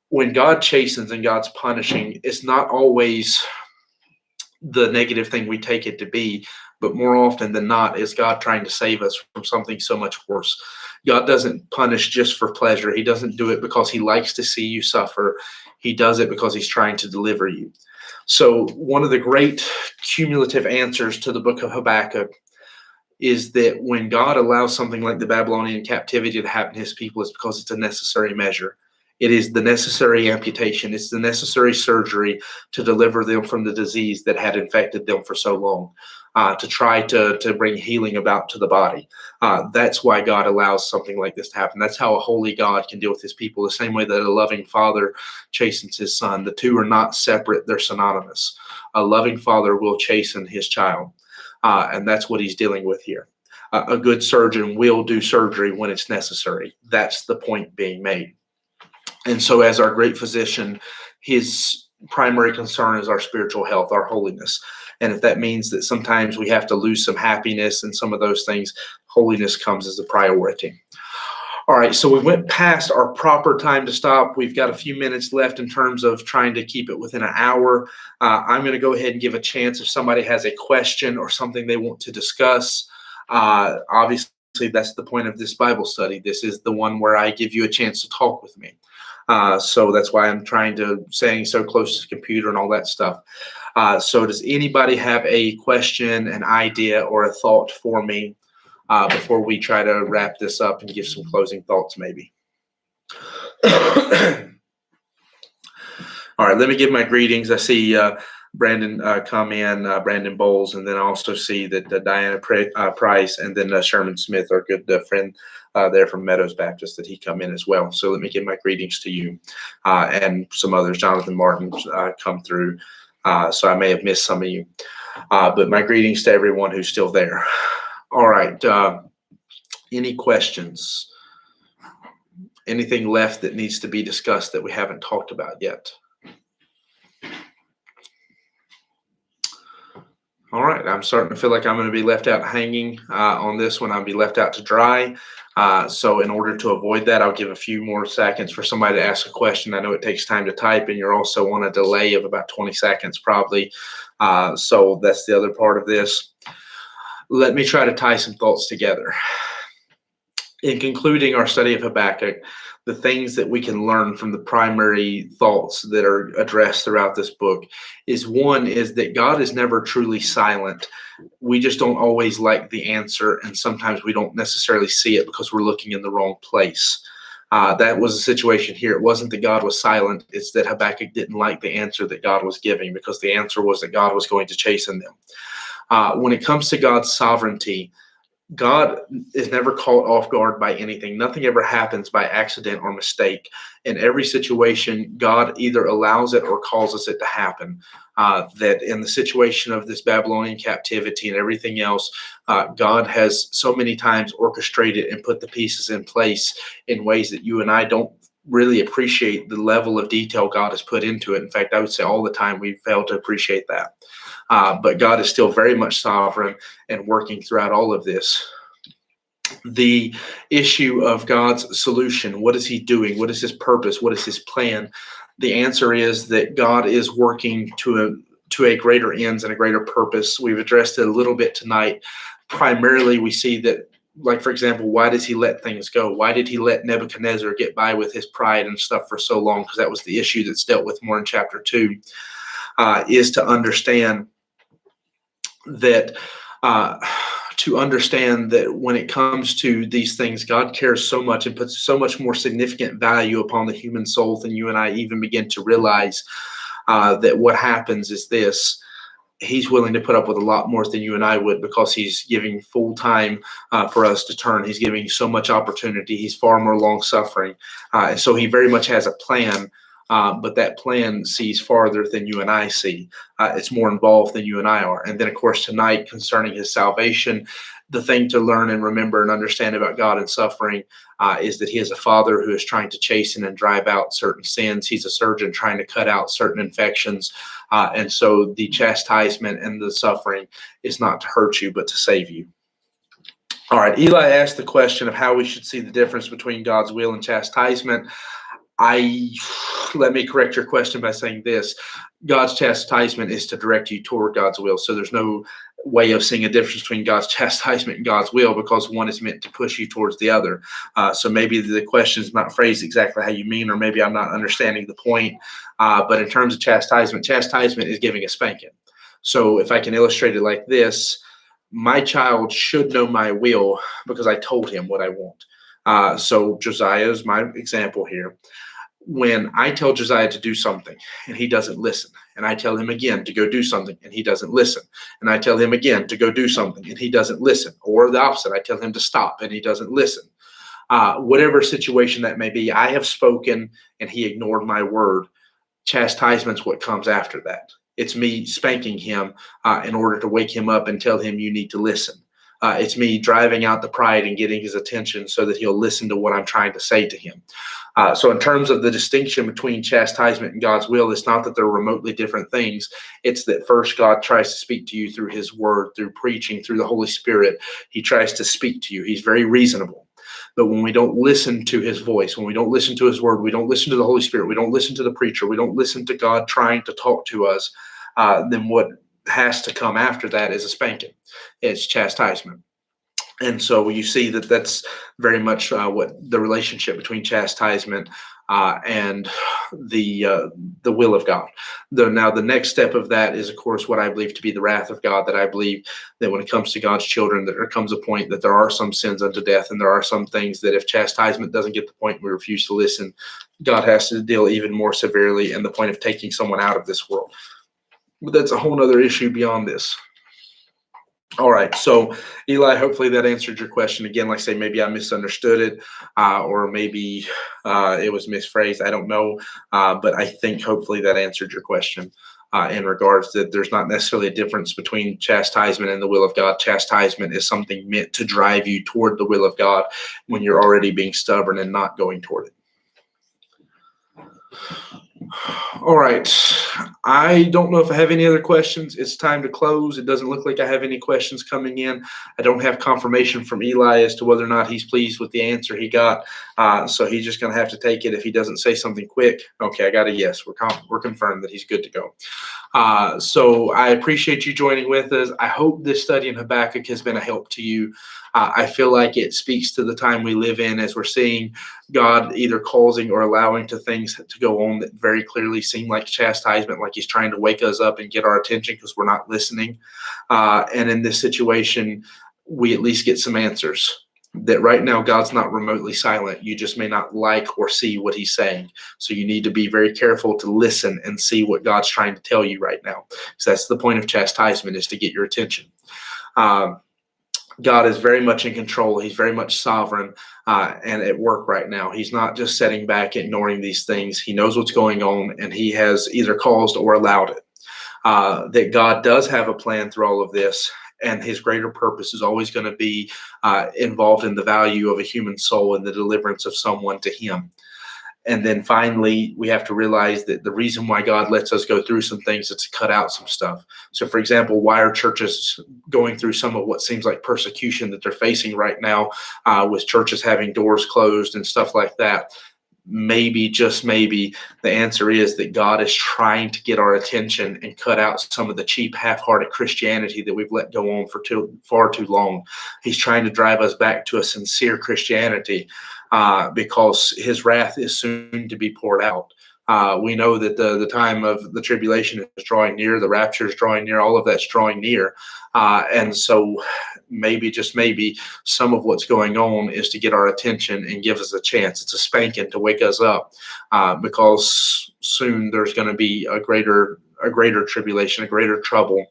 when God chastens and God's punishing, it's not always the negative thing we take it to be, but more often than not is God trying to save us from something so much worse. God doesn't punish just for pleasure. He doesn't do it because he likes to see you suffer. He does it because he's trying to deliver you. So one of the great cumulative answers to the book of Habakuk is that when God allows something like the Babylonian captivity to happen to his people, it's because it's a necessary measure. It is the necessary amputation. It's the necessary surgery to deliver them from the disease that had infected them for so long, to try to bring healing about to the body. That's why God allows something like this to happen. That's how a holy God can deal with his people, the same way that a loving father chastens his son. The two are not separate. They're synonymous. A loving father will chasten his child. And that's what he's dealing with here. A good surgeon will do surgery when it's necessary. That's the point being made. And so as our great physician, his primary concern is our spiritual health, our holiness. And if that means that sometimes we have to lose some happiness and some of those things, holiness comes as a priority. All right, so we went past our proper time to stop. We've got a few minutes left in terms of trying to keep it within an hour. I'm going to go ahead and give a chance if somebody has a question or something they want to discuss. Obviously, that's the point of this Bible study. This is the one where I give you a chance to talk with me. So that's why I'm trying to staying so close to the computer and all that stuff. So does anybody have a question, an idea, or a thought for me before we try to wrap this up and give some closing thoughts maybe? All right, let me give my greetings. I see Brandon come in, Brandon Bowles, and then I also see that Diana Price and then Sherman Smith, our good friend there from Meadows Baptist, that he come in as well. So let me give my greetings to you and some others. Jonathan Martin come through, so I may have missed some of you. But my greetings to everyone who's still there. All right. Any questions? Anything left that needs to be discussed that we haven't talked about yet? All right. I'm starting to feel like I'm going to be left out hanging on this one. I'll be left out to dry. So in order to avoid that, I'll give a few more seconds for somebody to ask a question. I know it takes time to type, and you're also on a delay of about 20 seconds probably. So that's the other part of this. Let me try to tie some thoughts together. In concluding our study of Habakkuk, the things that we can learn from the primary thoughts that are addressed throughout this book is one is that God is never truly silent. We just don't always like the answer, and sometimes we don't necessarily see it because we're looking in the wrong place. That was the situation here. It wasn't that God was silent. It's that Habakkuk didn't like the answer that God was giving, because the answer was that God was going to chasten them. When it comes to God's sovereignty, God is never caught off guard by anything. Nothing ever happens by accident or mistake. In every situation, God either allows it or causes it to happen. That in the situation of this Babylonian captivity and everything else, God has so many times orchestrated and put the pieces in place in ways that you and I don't really appreciate the level of detail God has put into it. In fact, I would say all the time we fail to appreciate that. But God is still very much sovereign and working throughout all of this. The issue of God's solution, what is he doing? What is his purpose? What is his plan? The answer is that God is working to a greater ends and a greater purpose. We've addressed it a little bit tonight. Primarily, we see that, like, for example, why does he let things go? Why did he let Nebuchadnezzar get by with his pride and stuff for so long? Because that was the issue that's dealt with more in chapter 2, is to understand that when it comes to these things, God cares so much and puts so much more significant value upon the human soul than you and I even begin to realize. That what happens is this: he's willing to put up with a lot more than you and I would, because he's giving full time for us to turn. He's giving so much opportunity. He's far more long suffering. And so he very much has a plan. But that plan sees farther than you and I see. It's more involved than you and I are. And then, of course, tonight, concerning his salvation, the thing to learn and remember and understand about God and suffering is that he is a father who is trying to chasten and drive out certain sins. He's a surgeon trying to cut out certain infections. And so the chastisement and the suffering is not to hurt you, but to save you. All right, Eli asked the question of how we should see the difference between God's will and chastisement. Let me correct your question by saying this: God's chastisement is to direct you toward God's will. So there's no way of seeing a difference between God's chastisement and God's will, because one is meant to push you towards the other. So maybe the question is not phrased exactly how you mean, or maybe I'm not understanding the point. But in terms of chastisement is giving a spanking. So if I can illustrate it like this: my child should know my will because I told him what I want. So Josiah is my example here. When I tell Josiah to do something and he doesn't listen, and I tell him again to go do something and he doesn't listen, and I tell him again to go do something and he doesn't listen, or the opposite, I tell him to stop and he doesn't listen, whatever situation that may be, I have spoken and he ignored my word. Chastisement's what comes after that. It's me spanking him in order to wake him up and tell him you need to listen. It's me driving out the pride and getting his attention so that he'll listen to what I'm trying to say to him. So in terms of the distinction between chastisement and God's will, it's not that they're remotely different things. It's that first God tries to speak to you through his word, through preaching, through the Holy Spirit. He tries to speak to you. He's very reasonable. But when we don't listen to his voice, when we don't listen to his word, we don't listen to the Holy Spirit, we don't listen to the preacher, we don't listen to God trying to talk to us, then what has to come after that is a spanking. It's chastisement. And so you see that that's very much what the relationship between chastisement and the will of God. Now, the next step of that is, of course, what I believe to be the wrath of God, that I believe that when it comes to God's children, that there comes a point that there are some sins unto death, and there are some things that if chastisement doesn't get the point we refuse to listen, God has to deal even more severely in the point of taking someone out of this world. But that's a whole other issue beyond this. All right. So, Eli, hopefully that answered your question. Again, like I say, maybe I misunderstood it, or maybe it was misphrased. I don't know. But I think hopefully that answered your question in regards that there's not necessarily a difference between chastisement and the will of God. Chastisement is something meant to drive you toward the will of God when you're already being stubborn and not going toward it. All right. I don't know if I have any other questions. It's time to close. It doesn't look like I have any questions coming in. I don't have confirmation from Eli as to whether or not he's pleased with the answer he got. So he's just going to have to take it if he doesn't say something quick. Okay, I got a yes. We're confirmed that he's good to go. So I appreciate you joining with us. I hope this study in Habakkuk has been a help to you. I feel like it speaks to the time we live in as we're seeing God either causing or allowing things to go on that very clearly seem like chastisement, like he's trying to wake us up and get our attention because we're not listening. And in this situation, we at least get some answers. That right now, God's not remotely silent. You just may not like or see what he's saying. So you need to be very careful to listen and see what God's trying to tell you right now. So that's the point of chastisement, is to get your attention. God is very much in control. He's very much sovereign and at work right now. He's not just sitting back, ignoring these things. He knows what's going on, and he has either caused or allowed it. That God does have a plan through all of this, and his greater purpose is always going to be involved in the value of a human soul and the deliverance of someone to him. And then finally, we have to realize that the reason why God lets us go through some things is to cut out some stuff. So, for example, why are churches going through some of what seems like persecution that they're facing right now, with churches having doors closed and stuff like that? Maybe, just maybe, the answer is that God is trying to get our attention and cut out some of the cheap, half-hearted Christianity that we've let go on for far too long. He's trying to drive us back to a sincere Christianity, because his wrath is soon to be poured out. We know that the time of the tribulation is drawing near, the rapture is drawing near, all of that's drawing near. And so maybe, just maybe, some of what's going on is to get our attention and give us a chance. It's a spanking to wake us up, because soon there's going to be a greater tribulation, a greater trouble.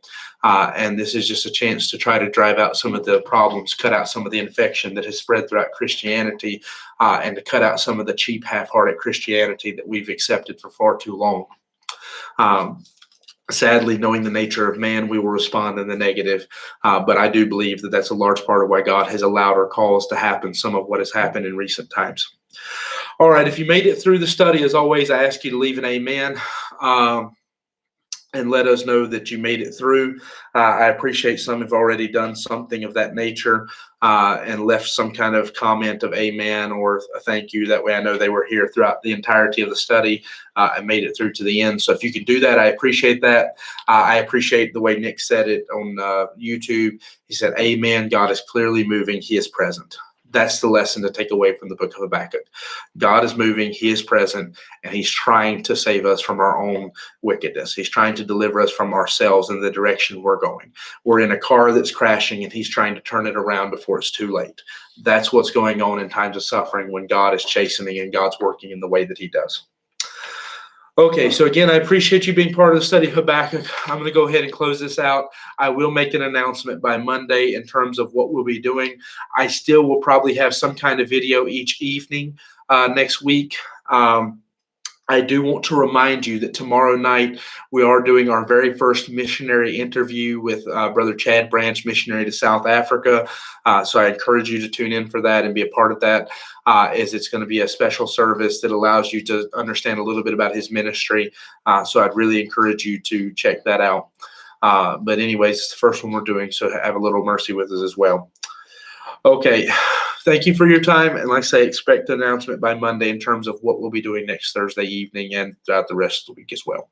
And this is just a chance to try to drive out some of the problems, cut out some of the infection that has spread throughout Christianity, and to cut out some of the cheap, half-hearted Christianity that we've accepted for far too long. Sadly, knowing the nature of man, we will respond in the negative. But I do believe that that's a large part of why God has allowed or caused to happen some of what has happened in recent times. All right, if you made it through the study, as always, I ask you to leave an amen. And let us know that you made it through. I appreciate some have already done something of that nature and left some kind of comment of amen or a thank you. That way I know they were here throughout the entirety of the study and made it through to the end. So if you could do that, I appreciate that. I appreciate the way Nick said it on YouTube. He said, amen, God is clearly moving. He is present. That's the lesson to take away from the book of Habakkuk. God is moving, he is present, and he's trying to save us from our own wickedness. He's trying to deliver us from ourselves in the direction we're going. We're in a car that's crashing, and he's trying to turn it around before it's too late. That's what's going on in times of suffering when God is chastening and God's working in the way that he does. Okay, so again, I appreciate you being part of the study of Habakkuk. I'm going to go ahead and close this out. I will make an announcement by Monday in terms of what we'll be doing. I still will probably have some kind of video each evening next week. I do want to remind you that tomorrow night we are doing our very first missionary interview with Brother Chad Branch, missionary to South Africa. So I encourage you to tune in for that and be a part of that, as it's going to be a special service that allows you to understand a little bit about his ministry. So I'd really encourage you to check that out. But anyways, it's the first one we're doing, so have a little mercy with us as well. Okay. Thank you for your time. And like I say, expect an announcement by Monday in terms of what we'll be doing next Thursday evening and throughout the rest of the week as well.